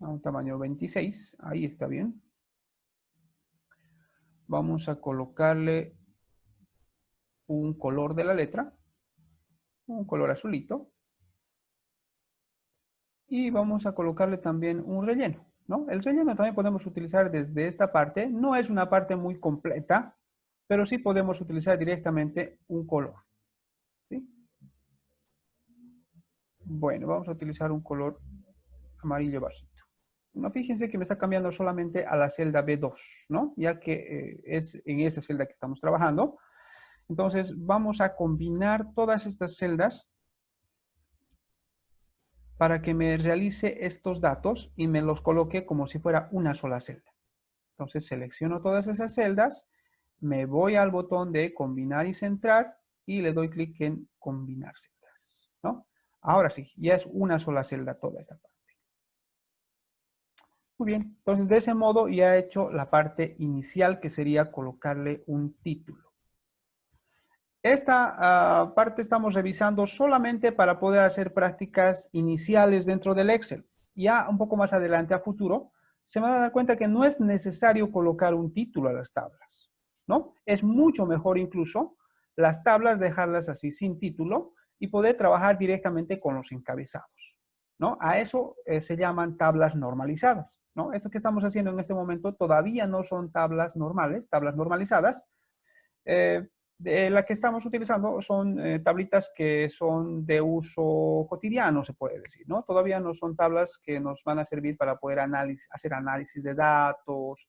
a un tamaño 26. Ahí está bien. Vamos a colocarle un color de la letra, un color azulito. Y vamos a colocarle también un relleno, ¿no? El relleno también podemos utilizar desde esta parte. No es una parte muy completa, pero sí podemos utilizar directamente un color, ¿sí? Bueno, vamos a utilizar un color amarillo bajito. No, fíjense que me está cambiando solamente a la celda B2, ¿no? Ya que es en esa celda que estamos trabajando. Entonces, vamos a combinar todas estas celdas para que me realice estos datos y me los coloque como si fuera una sola celda. Entonces, selecciono todas esas celdas, me voy al botón de combinar y centrar y le doy clic en combinar celdas, ¿no? Ahora sí, ya es una sola celda toda esta parte. Muy bien, entonces de ese modo ya he hecho la parte inicial que sería colocarle un título. Esta parte estamos revisando solamente para poder hacer prácticas iniciales dentro del Excel. Ya un poco más adelante a futuro, se van a dar cuenta que no es necesario colocar un título a las tablas, ¿no? Es mucho mejor incluso las tablas dejarlas así sin título y poder trabajar directamente con los encabezados, ¿no? A eso se llaman tablas normalizadas, ¿no? Esto que estamos haciendo en este momento todavía no son tablas normales, tablas normalizadas. La que estamos utilizando son tablitas que son de uso cotidiano, se puede decir, ¿no? Todavía no son tablas que nos van a servir para poder hacer análisis de datos,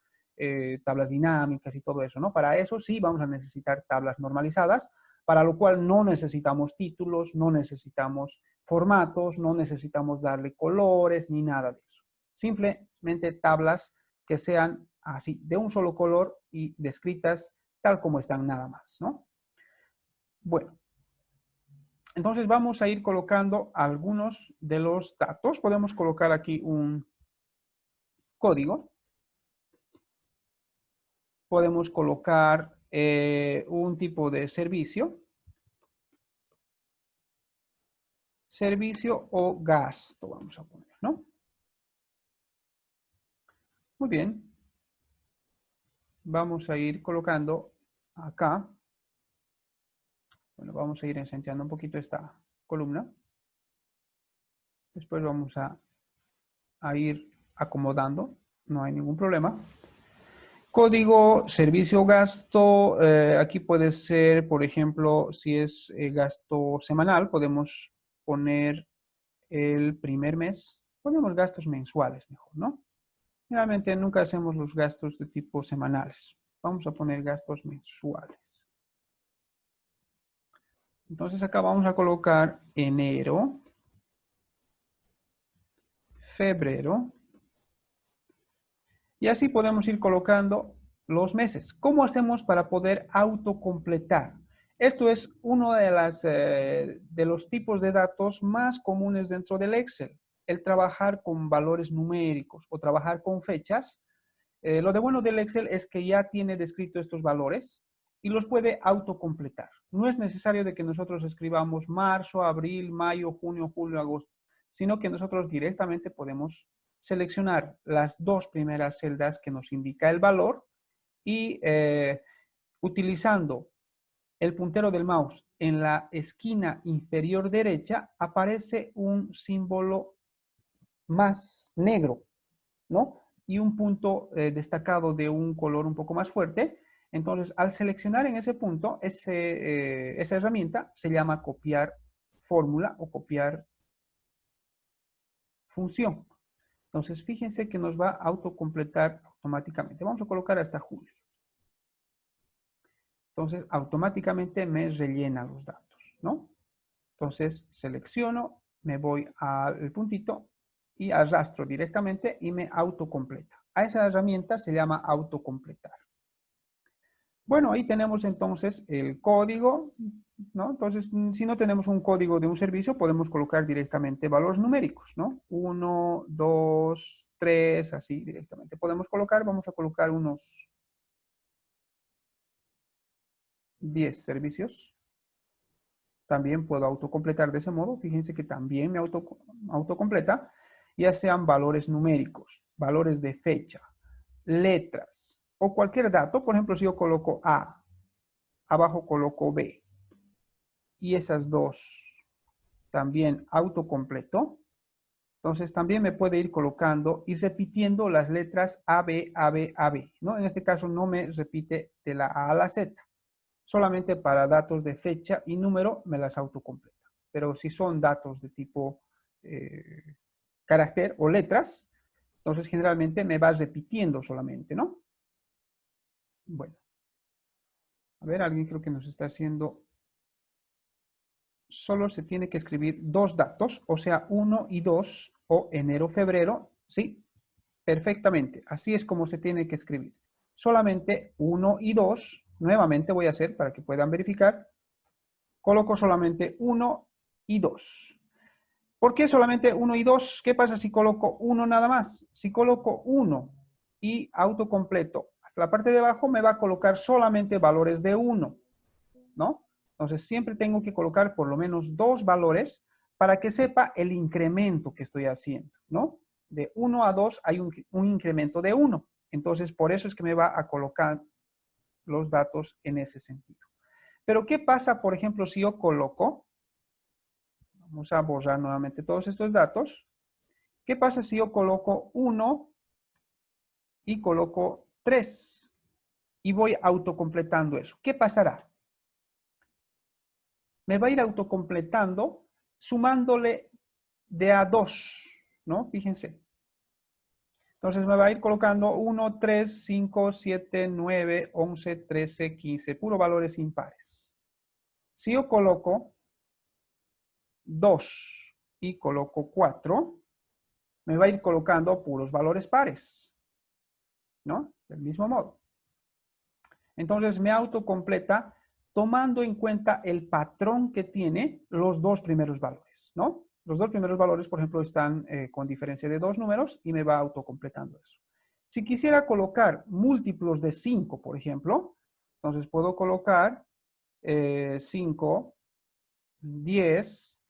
tablas dinámicas y todo eso, ¿no? Para eso sí vamos a necesitar tablas normalizadas, para lo cual no necesitamos títulos, no necesitamos formatos, no necesitamos darle colores ni nada de eso. Simplemente tablas que sean así, de un solo color y descritas tal como están nada más, ¿no? Bueno, entonces vamos a ir colocando algunos de los datos. Podemos colocar aquí un código. Podemos colocar un tipo de servicio. Servicio o gasto, vamos a poner, ¿no? Muy bien. Vamos a ir colocando acá. Bueno, vamos a ir ensanchando un poquito esta columna. Después vamos a ir acomodando. No hay ningún problema. Código, servicio, gasto. Aquí puede ser, por ejemplo, si es gasto semanal, podemos poner el primer mes. Ponemos gastos mensuales mejor, ¿no? Generalmente nunca hacemos los gastos de tipo semanales. Vamos a poner gastos mensuales. Entonces acá vamos a colocar enero, febrero. Y así podemos ir colocando los meses. ¿Cómo hacemos para poder autocompletar? Esto es uno de los tipos de datos más comunes dentro del Excel. El trabajar con valores numéricos o trabajar con fechas. Lo de bueno del Excel es que ya tiene descrito estos valores y los puede autocompletar. No es necesario de que nosotros escribamos marzo, abril, mayo, junio, julio, agosto, sino que nosotros directamente podemos seleccionar las dos primeras celdas que nos indica el valor y utilizando el puntero del mouse en la esquina inferior derecha aparece un símbolo más negro, ¿no? Y un punto destacado de un color un poco más fuerte. Entonces, al seleccionar en ese punto, esa herramienta se llama copiar fórmula o copiar función. Entonces, fíjense que nos va a autocompletar automáticamente. Vamos a colocar hasta julio. Entonces, automáticamente me rellena los datos, ¿no? Entonces, selecciono, me voy al puntito y arrastro directamente y me autocompleta. A esa herramienta se llama autocompletar. Bueno, ahí tenemos entonces el código, ¿no? Entonces, si no tenemos un código de un servicio, podemos colocar directamente valores numéricos, ¿no? 1, 2, 3, así directamente. Podemos colocar, vamos a colocar unos 10 servicios. También puedo autocompletar de ese modo. Fíjense que también me autocompleta, ya sean valores numéricos, valores de fecha, letras o cualquier dato. Por ejemplo, si yo coloco A, abajo coloco B y esas dos también autocompleto, entonces también me puede ir colocando y repitiendo las letras A, B, A, B, A, B, ¿no? En este caso no me repite de la A a la Z. Solamente para datos de fecha y número me las autocompleta. Pero si son datos de tipo carácter o letras, entonces generalmente me va repitiendo solamente, ¿no? Bueno. A ver, alguien creo que nos está haciendo... Solo se tiene que escribir dos datos, o sea, 1 y 2, o enero, febrero, ¿sí? Perfectamente. Así es como se tiene que escribir. Solamente 1 y 2. Nuevamente voy a hacer para que puedan verificar. Coloco solamente 1 y 2. ¿Por qué solamente 1 y 2? ¿Qué pasa si coloco 1 nada más? Si coloco 1 y autocompleto hasta la parte de abajo, me va a colocar solamente valores de 1, ¿no? Entonces, siempre tengo que colocar por lo menos 2 valores para que sepa el incremento que estoy haciendo, ¿no? De 1 a 2 hay un incremento de 1. Entonces, por eso es que me va a colocar los datos en ese sentido. Pero, ¿qué pasa, por ejemplo, si yo coloco, vamos a borrar nuevamente todos estos datos, ¿qué pasa si yo coloco 1 y coloco 3 y voy autocompletando eso? ¿Qué pasará? Me va a ir autocompletando sumándole de a 2, ¿no? Fíjense. Entonces me va a ir colocando 1, 3, 5, 7, 9, 11, 13, 15, puro valores impares. Si yo coloco 2 y coloco 4, me va a ir colocando puros valores pares, ¿no? Del mismo modo. Entonces me autocompleta tomando en cuenta el patrón que tiene los dos primeros valores, ¿no? Los dos primeros valores, por ejemplo, están con diferencia de 2 números y me va autocompletando eso. Si quisiera colocar múltiplos de 5, por ejemplo, entonces puedo colocar 5, 10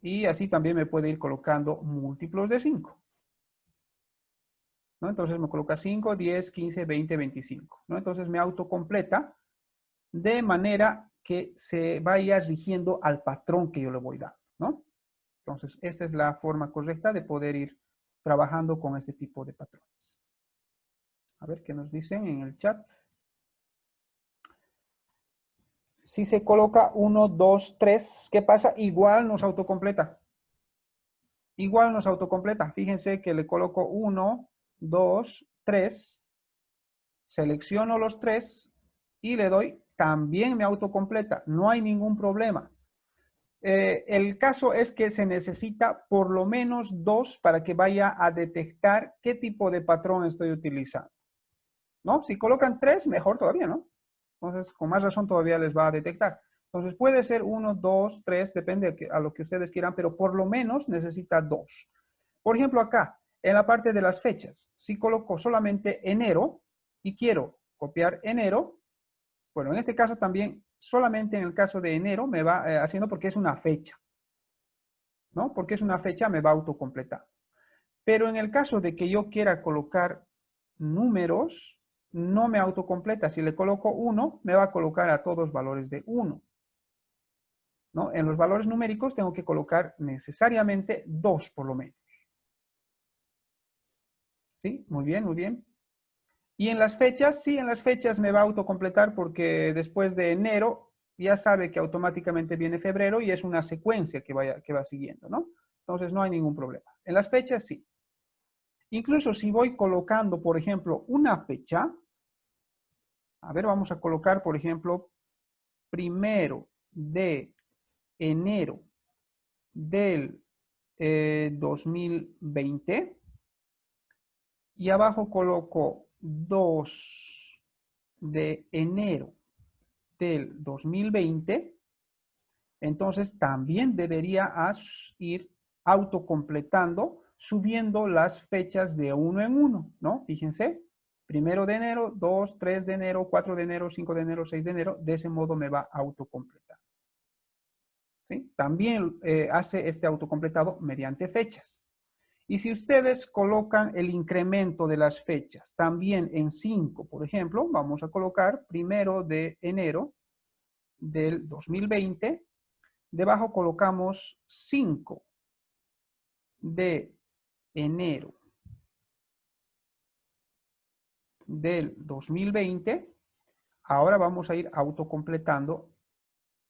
y así también me puede ir colocando múltiplos de 5. ¿no? Entonces me coloca 5, 10, 15, 20, 25, ¿no? Entonces me autocompleta de manera que se vaya rigiendo al patrón que yo le voy dando, ¿no? Entonces, esa es la forma correcta de poder ir trabajando con ese tipo de patrones. A ver qué nos dicen en el chat. Si se coloca 1, 2, 3, ¿qué pasa? Igual nos autocompleta. Igual nos autocompleta. Fíjense que le coloco 1, 2, 3. Selecciono los 3 y le doy, también me autocompleta. No hay ningún problema. El caso es que se necesita por lo menos 2 para que vaya a detectar qué tipo de patrón estoy utilizando, ¿no? Si colocan 3, mejor todavía, ¿no? Entonces, con más razón todavía les va a detectar. Entonces, puede ser 1, 2, 3, depende a lo que ustedes quieran, pero por lo menos necesita 2. Por ejemplo, acá, en la parte de las fechas, si coloco solamente enero y quiero copiar enero, bueno, en este caso también, solamente en el caso de enero me va haciendo porque es una fecha, ¿no? Porque es una fecha, me va a autocompletar. Pero en el caso de que yo quiera colocar números, no me autocompleta. Si le coloco 1, me va a colocar a todos valores de 1, ¿no? En los valores numéricos tengo que colocar necesariamente 2 por lo menos. ¿Sí? Muy bien, muy bien. Y en las fechas, sí, en las fechas me va a autocompletar porque después de enero ya sabe que automáticamente viene febrero y es una secuencia que va siguiendo, ¿no? Entonces no hay ningún problema. En las fechas, sí. Incluso si voy colocando, por ejemplo, una fecha, a ver, vamos a colocar, por ejemplo, 1 de enero del 2020 y abajo coloco 2 de enero del 2020, entonces también debería ir autocompletando, subiendo las fechas de uno en uno, ¿no? Fíjense, 1 de enero, 2, 3 de enero, 4 de enero, 5 de enero, 6 de enero, de ese modo me va a autocompletar. ¿Sí? También hace este autocompletado mediante fechas. Y si ustedes colocan el incremento de las fechas también en 5, por ejemplo, vamos a colocar 1 de enero del 2020, debajo colocamos 5 de enero del 2020. Ahora vamos a ir autocompletando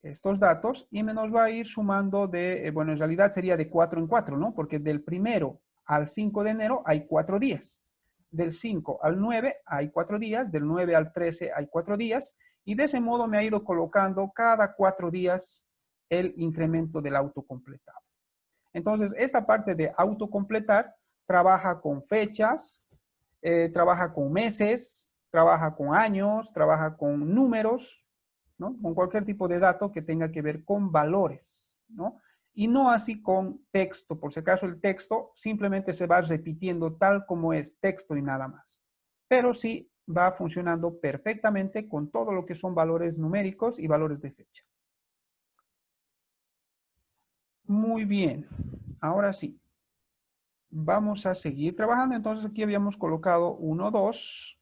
estos datos y nos va a ir sumando de, bueno, en realidad sería de 4 en 4, ¿no? Porque del 1 al 5 de enero hay 4 días. Del 5 al 9 hay 4 días. Del 9 al 13 hay 4 días. Y de ese modo me ha ido colocando cada 4 días el incremento del autocompletado. Entonces, esta parte de autocompletar trabaja con fechas, trabaja con meses, trabaja con años, trabaja con números, ¿no? Con cualquier tipo de dato que tenga que ver con valores, ¿no? Y no así con texto. Por si acaso el texto simplemente se va repitiendo tal como es texto y nada más. Pero sí va funcionando perfectamente con todo lo que son valores numéricos y valores de fecha. Muy bien. Ahora sí. Vamos a seguir trabajando. Entonces aquí habíamos colocado 1, 2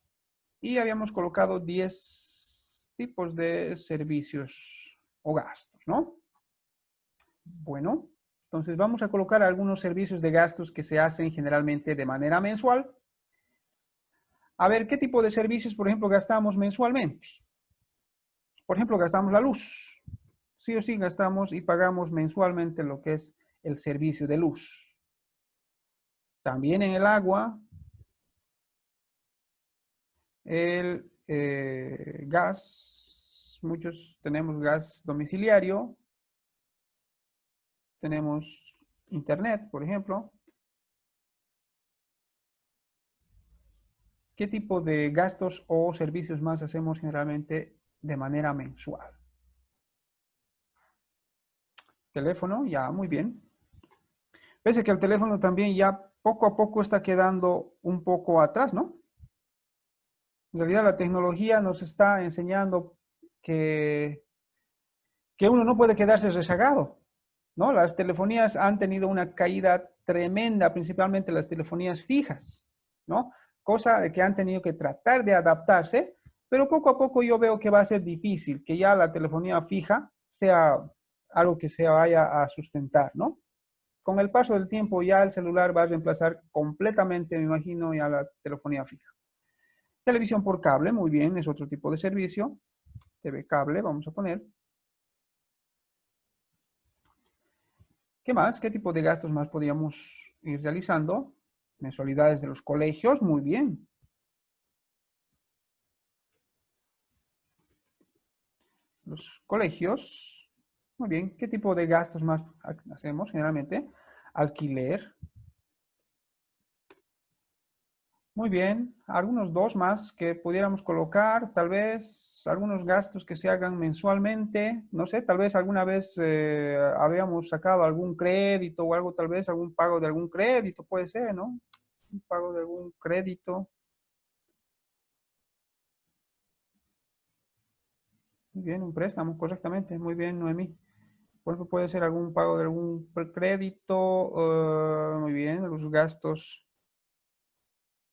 y habíamos colocado 10 tipos de servicios o gastos, ¿no? Bueno, entonces vamos a colocar algunos servicios de gastos que se hacen generalmente de manera mensual. A ver, ¿qué tipo de servicios, por ejemplo, gastamos mensualmente? Por ejemplo, gastamos la luz. Sí o sí gastamos y pagamos mensualmente lo que es el servicio de luz. También en el agua, el gas, muchos tenemos gas domiciliario, tenemos internet, por ejemplo. ¿Qué tipo de gastos o servicios más hacemos generalmente de manera mensual? Teléfono, ya, muy bien. Pese que el teléfono también ya poco a poco está quedando un poco atrás, ¿no? En realidad la tecnología nos está enseñando que uno no puede quedarse rezagado, ¿no? Las telefonías han tenido una caída tremenda, principalmente las telefonías fijas, ¿no? cosa de que han tenido que tratar de adaptarse, pero poco a poco yo veo que va a ser difícil que ya la telefonía fija sea algo que se vaya a sustentar, ¿no? Con el paso del tiempo ya el celular va a reemplazar completamente, me imagino, ya la telefonía fija. Televisión por cable, muy bien, es otro tipo de servicio. TV cable, vamos a poner. ¿Qué más? ¿Qué tipo de gastos más podríamos ir realizando? Mensualidades de los colegios, muy bien. Los colegios, muy bien. ¿Qué tipo de gastos más hacemos generalmente? Alquiler. Muy bien. Algunos dos más que pudiéramos colocar, tal vez algunos gastos que se hagan mensualmente. No sé, tal vez alguna vez habíamos sacado algún crédito o algo, tal vez algún pago de algún crédito, puede ser, ¿no? Un pago de algún crédito. Muy bien, un préstamo, correctamente. Muy bien, Noemí. Por ejemplo, puede ser algún pago de algún crédito. Muy bien, los gastos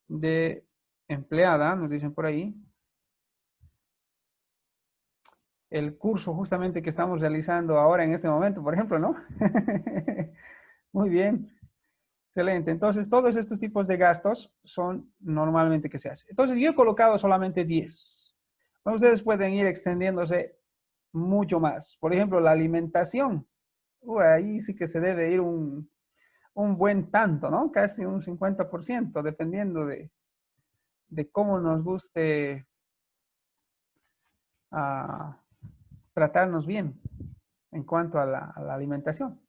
de empleada, nos dicen por ahí. El curso justamente que estamos realizando ahora en este momento, por ejemplo, ¿no? Muy bien, excelente. Entonces, todos estos tipos de gastos son normalmente que se hacen. Entonces, yo he colocado solamente 10. Bueno, ustedes pueden ir extendiéndose mucho más. Por ejemplo, la alimentación. Ahí sí que se debe ir un buen tanto, ¿no? Casi un 50%, dependiendo de cómo nos guste tratarnos bien en cuanto a la alimentación.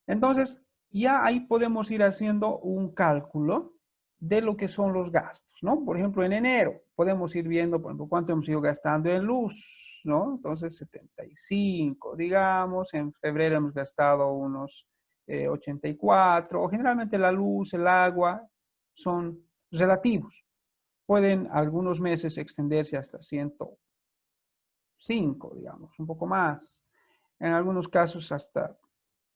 Entonces, ya ahí podemos ir haciendo un cálculo de lo que son los gastos, ¿no? Por ejemplo, en enero podemos ir viendo, por ejemplo, cuánto hemos ido gastando en luz, ¿no? Entonces, 75, digamos. En febrero hemos gastado unos 84. O generalmente la luz, el agua son relativos. Pueden algunos meses extenderse hasta 105, digamos, un poco más. En algunos casos hasta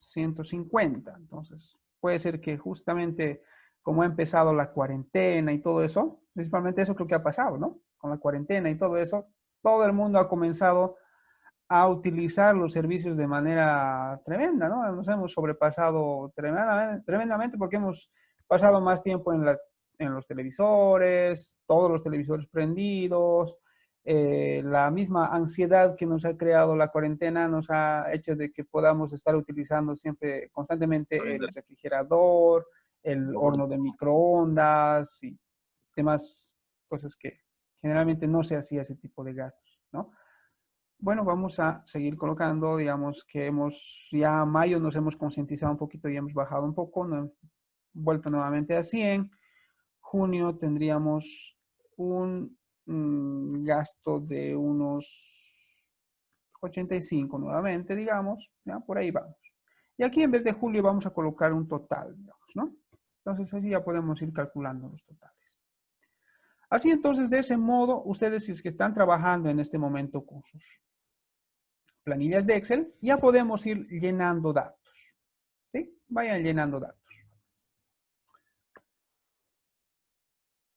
150. Entonces, puede ser que justamente como ha empezado la cuarentena y todo eso, principalmente eso creo que ha pasado, ¿no? Con la cuarentena y todo eso, todo el mundo ha comenzado a utilizar los servicios de manera tremenda, ¿no? Nos hemos sobrepasado tremendamente porque hemos pasado más tiempo en los televisores, todos los televisores prendidos. La misma ansiedad que nos ha creado la cuarentena nos ha hecho de que podamos estar utilizando siempre constantemente el refrigerador, el horno de microondas y demás cosas que generalmente no se hacía ese tipo de gastos, ¿no? Bueno, vamos a seguir colocando, digamos que ya mayo nos hemos concientizado un poquito y hemos bajado un poco, no hemos vuelto nuevamente a 100. Junio tendríamos un gasto de unos 85 nuevamente, digamos, ¿ya? Por ahí vamos. Y aquí en vez de julio vamos a colocar un total, digamos, ¿no? Entonces así ya podemos ir calculando los totales. Así entonces, de ese modo, ustedes si es que están trabajando en este momento con sus planillas de Excel, ya podemos ir llenando datos, ¿sí? Vayan llenando datos.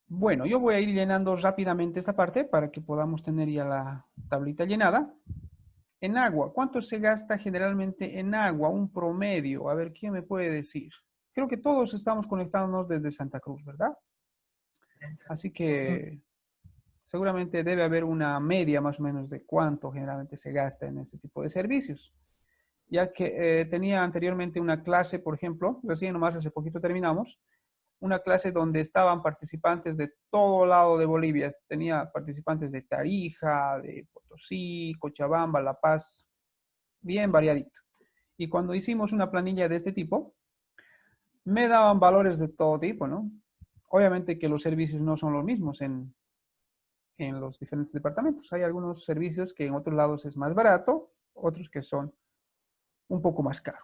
Bueno, yo voy a ir llenando rápidamente esta parte para que podamos tener ya la tablita llenada. En agua, ¿cuánto se gasta generalmente en agua? Un promedio. A ver, ¿quién me puede decir? Creo que todos estamos conectándonos desde Santa Cruz, ¿verdad? Así que seguramente debe haber una media más o menos de cuánto generalmente se gasta en este tipo de servicios. Ya que tenía anteriormente una clase, por ejemplo, recién nomás hace poquito terminamos, una clase donde estaban participantes de todo lado de Bolivia. Tenía participantes de Tarija, de Potosí, Cochabamba, La Paz, bien variadito. Y cuando hicimos una planilla de este tipo, me daban valores de todo tipo, ¿no? Obviamente que los servicios no son los mismos en los diferentes departamentos. Hay algunos servicios que en otros lados es más barato, otros que son un poco más caros.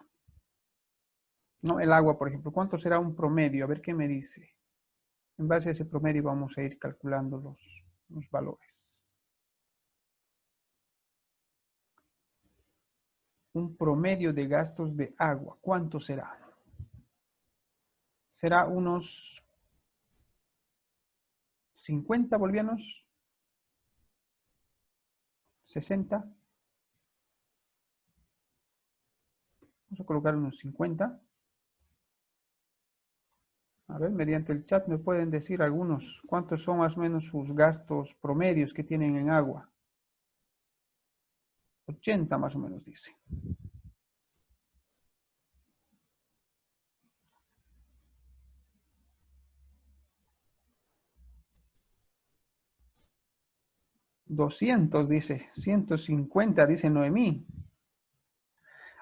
¿No? El agua, por ejemplo, ¿cuánto será un promedio? A ver qué me dice. En base a ese promedio vamos a ir calculando los valores. Un promedio de gastos de agua, ¿cuánto será? Será unos 50 bolivianos. 60. Vamos a colocar unos 50. A ver, mediante el chat me pueden decir algunos cuántos son más o menos sus gastos promedios que tienen en agua. 80 más o menos dice. $200 dice. 150 dice Noemí.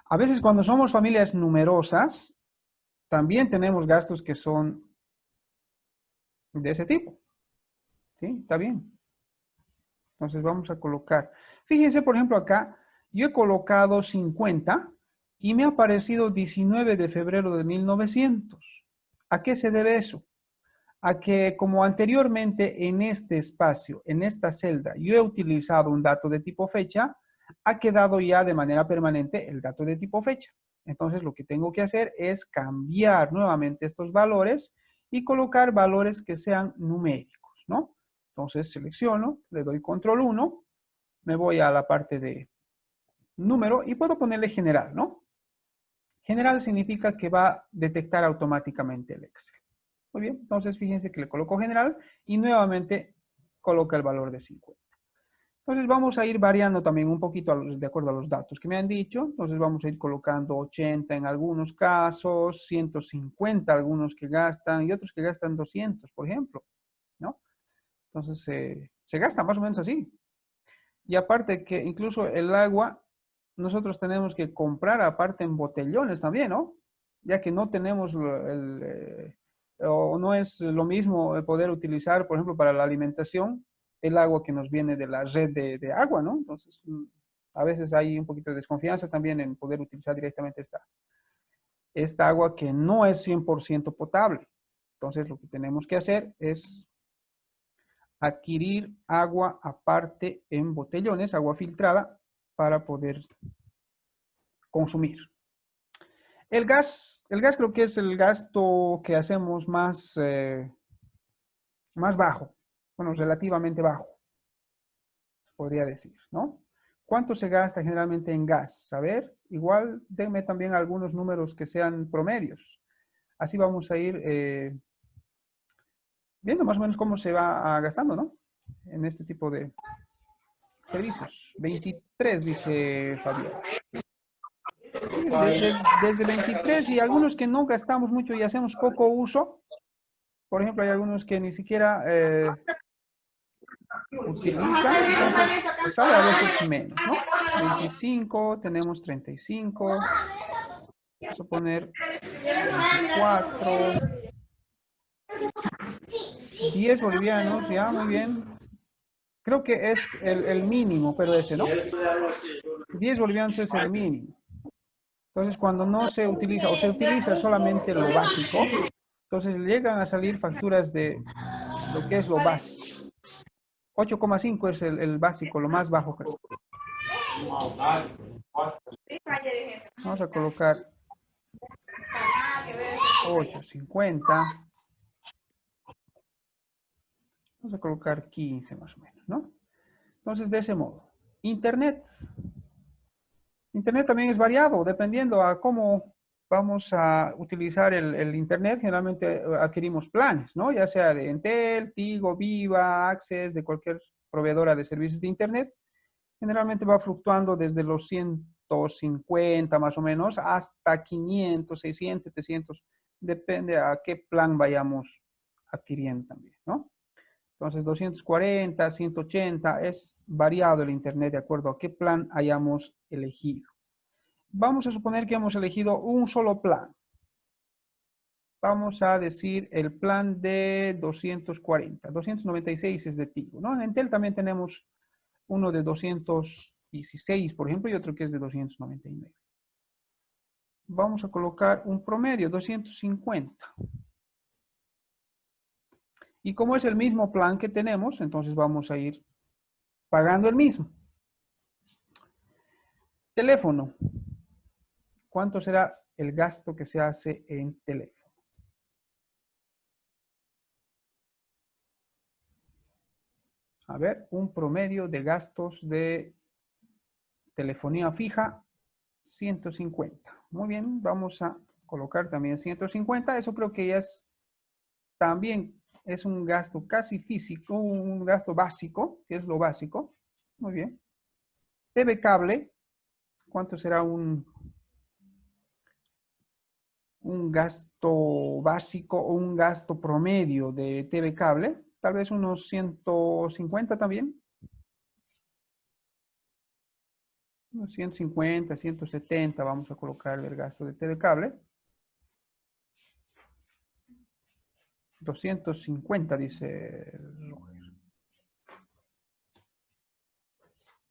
A veces cuando somos familias numerosas, también tenemos gastos que son de ese tipo. ¿Sí? Está bien. Entonces vamos a colocar. Fíjense, por ejemplo, acá yo he colocado 50 y me ha aparecido 19 de febrero de 1900. ¿A qué se debe eso? A que como anteriormente en este espacio, en esta celda, yo he utilizado un dato de tipo fecha, ha quedado ya de manera permanente el dato de tipo fecha. Entonces lo que tengo que hacer es cambiar nuevamente estos valores y colocar valores que sean numéricos, ¿no? Entonces selecciono, le doy control 1, me voy a la parte de número y puedo ponerle general, ¿no? General significa que va a detectar automáticamente el Excel. Muy bien, entonces fíjense que le coloco general y nuevamente coloca el valor de 50. Entonces vamos a ir variando también un poquito de acuerdo a los datos que me han dicho. Entonces vamos a ir colocando 80 en algunos casos, 150 algunos que gastan y otros que gastan 200, por ejemplo, ¿no? Entonces se gasta más o menos así. Y aparte que incluso el agua, nosotros tenemos que comprar aparte en botellones también, ¿no? Ya que no tenemos o no es lo mismo poder utilizar, por ejemplo, para la alimentación, el agua que nos viene de la red de agua, ¿no? Entonces, a veces hay un poquito de desconfianza también en poder utilizar directamente esta agua que no es 100% potable. Entonces, lo que tenemos que hacer es adquirir agua aparte en botellones, agua filtrada, para poder consumir. El gas creo que es el gasto que hacemos más bajo, bueno, relativamente bajo, se podría decir, ¿no? ¿Cuánto se gasta generalmente en gas? A ver, igual denme también algunos números que sean promedios. Así vamos a ir viendo más o menos cómo se va gastando, ¿no? En este tipo de servicios. 23, dice Fabián. Desde 23 y algunos que no gastamos mucho y hacemos poco uso. Por ejemplo, hay algunos que ni siquiera utilizan, entonces sale a veces menos, ¿no? 25, tenemos 35, vamos a poner 24, 10 bolivianos, ya, muy bien. Creo que es el mínimo, pero ese, ¿no? 10 bolivianos es el mínimo. Entonces, cuando no se utiliza o se utiliza solamente lo básico, entonces llegan a salir facturas de lo que es lo básico. 8,5 es el básico, lo más bajo, creo. Vamos a colocar 8,50. Vamos a colocar 15 más o menos, ¿no? Entonces, de ese modo. Internet. Internet también es variado, dependiendo a cómo vamos a utilizar el Internet. Generalmente adquirimos planes, ¿no? Ya sea de Entel, Tigo, Viva, Access, de cualquier proveedora de servicios de Internet. Generalmente va fluctuando desde los 150 más o menos hasta 500, 600, 700. Depende a qué plan vayamos adquiriendo también, ¿no? Entonces 240, 180 es variado el Internet de acuerdo a qué plan hayamos elegido. Vamos a suponer que hemos elegido un solo plan. Vamos a decir el plan de 240. 296 es de Tigo, ¿no? En Entel también tenemos uno de 216, por ejemplo, y otro que es de 299. Vamos a colocar un promedio, 250. Y como es el mismo plan que tenemos, entonces vamos a ir pagando el mismo. Teléfono. ¿Cuánto será el gasto que se hace en teléfono? A ver, un promedio de gastos de telefonía fija, 150. Muy bien, vamos a colocar también 150. Eso creo que ya es, también es un gasto casi físico, un gasto básico, que es lo básico. Muy bien. TV cable, ¿cuánto será un gasto básico o un gasto promedio de TV cable? Tal vez unos 150 también. Unos 150, 170 vamos a colocar el gasto de TV cable. 250 dice Roger.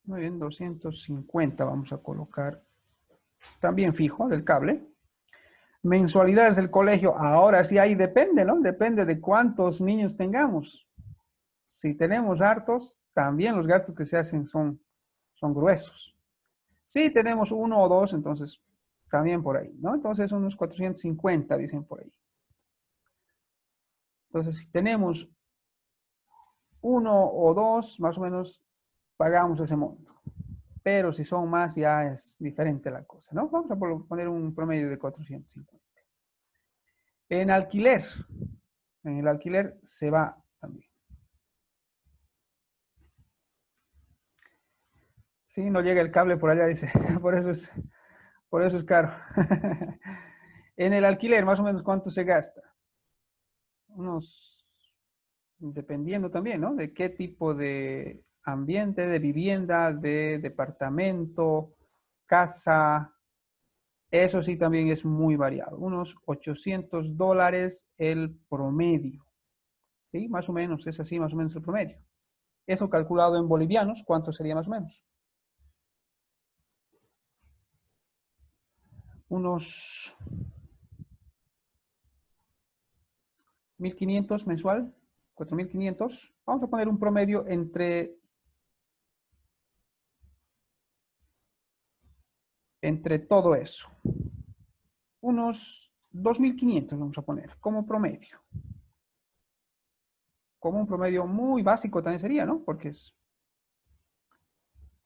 Muy bien, 250 vamos a colocar también fijo del cable. Mensualidades del colegio, ahora sí ahí depende, ¿no? Depende de cuántos niños tengamos. Si tenemos hartos, también los gastos que se hacen son gruesos. Si tenemos uno o dos, entonces también por ahí, ¿no? Entonces unos 450 dicen por ahí. Entonces si tenemos uno o dos, más o menos pagamos ese monto. Pero si son más, ya es diferente la cosa, ¿no? Vamos a poner un promedio de 450. En el alquiler se va también. Sí, no llega el cable por allá, dice. Por eso es caro. En el alquiler, más o menos, ¿cuánto se gasta? Dependiendo también, ¿no? De qué tipo de ambiente, de vivienda, de departamento, casa. Eso sí también es muy variado. Unos $800 el promedio. ¿Sí? Más o menos, es así más o menos el promedio. Eso calculado en bolivianos, ¿cuánto sería más o menos? Unos 1.500 mensual, 4.500. Vamos a poner un promedio entre todo eso. Unos 2.500 vamos a poner como promedio. Como un promedio muy básico también sería, ¿no? Porque es...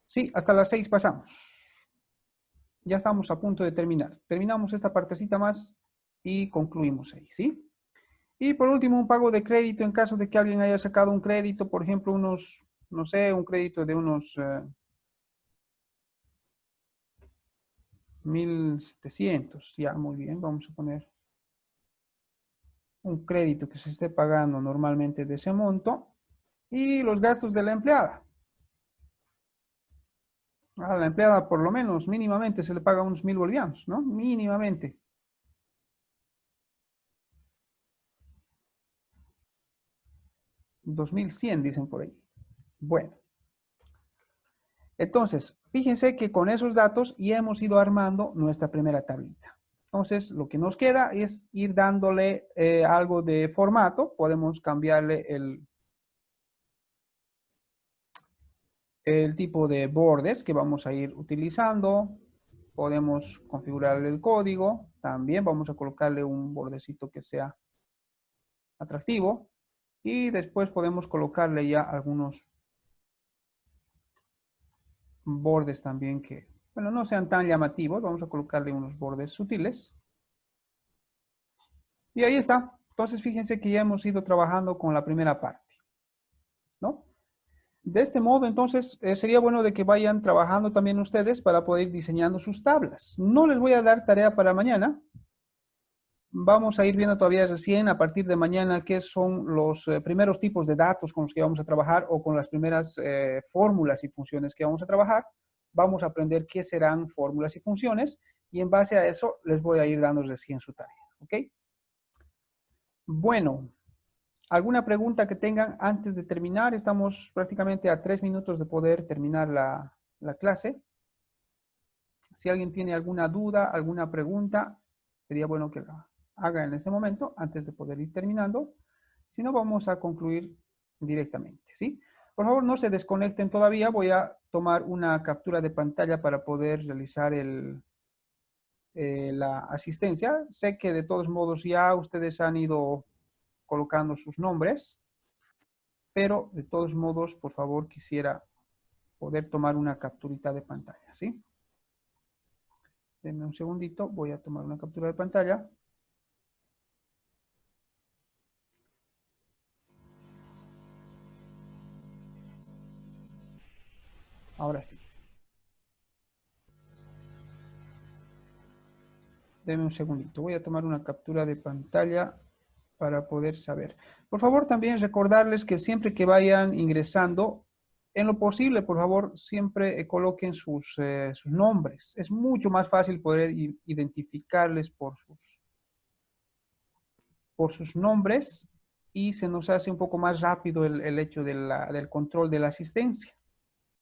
Sí, hasta las 6 pasamos. Ya estamos a punto de terminar. Terminamos esta partecita más y concluimos ahí, ¿sí? Y por último, un pago de crédito en caso de que alguien haya sacado un crédito, por ejemplo, unos, no sé, un crédito de unos 1.700. Ya, muy bien, vamos a poner un crédito que se esté pagando normalmente de ese monto. Y los gastos de la empleada. A la empleada por lo menos mínimamente se le paga unos 1.000 bolivianos, ¿no? Mínimamente. 2.100 dicen por ahí. Bueno. Entonces, fíjense que con esos datos ya hemos ido armando nuestra primera tablita. Entonces, lo que nos queda es ir dándole algo de formato. Podemos cambiarle el tipo de bordes que vamos a ir utilizando. Podemos configurar el código. También vamos a colocarle un bordecito que sea atractivo. Y después podemos colocarle ya algunos bordes también que, bueno, no sean tan llamativos. Vamos a colocarle unos bordes sutiles. Y ahí está. Entonces, fíjense que ya hemos ido trabajando con la primera parte, ¿no? De este modo, entonces, sería bueno de que vayan trabajando también ustedes para poder ir diseñando sus tablas. No les voy a dar tarea para mañana. Vamos a ir viendo todavía recién a partir de mañana qué son los primeros tipos de datos con los que vamos a trabajar o con las primeras fórmulas y funciones que vamos a trabajar. Vamos a aprender qué serán fórmulas y funciones y en base a eso les voy a ir dando recién su tarea, ¿ok? Bueno, ¿alguna pregunta que tengan antes de terminar? Estamos prácticamente a 3 minutos de poder terminar la clase. Si alguien tiene alguna duda, alguna pregunta, sería bueno que la haga en ese momento antes de poder ir terminando. Si no, vamos a concluir directamente, ¿sí? Por favor, no se desconecten todavía. Voy a tomar una captura de pantalla para poder realizar la asistencia. Sé que de todos modos ya ustedes han ido colocando sus nombres. pero de todos modos, por favor, quisiera poder tomar una capturita de pantalla, ¿sí? Denme un segundito, voy a tomar una captura de pantalla. Ahora sí. Denme un segundito, voy a tomar una captura de pantalla para poder saber. Por favor, también recordarles que siempre que vayan ingresando, en lo posible, por favor, siempre coloquen sus nombres. Es mucho más fácil poder identificarles por sus nombres y se nos hace un poco más rápido el hecho del control de la asistencia.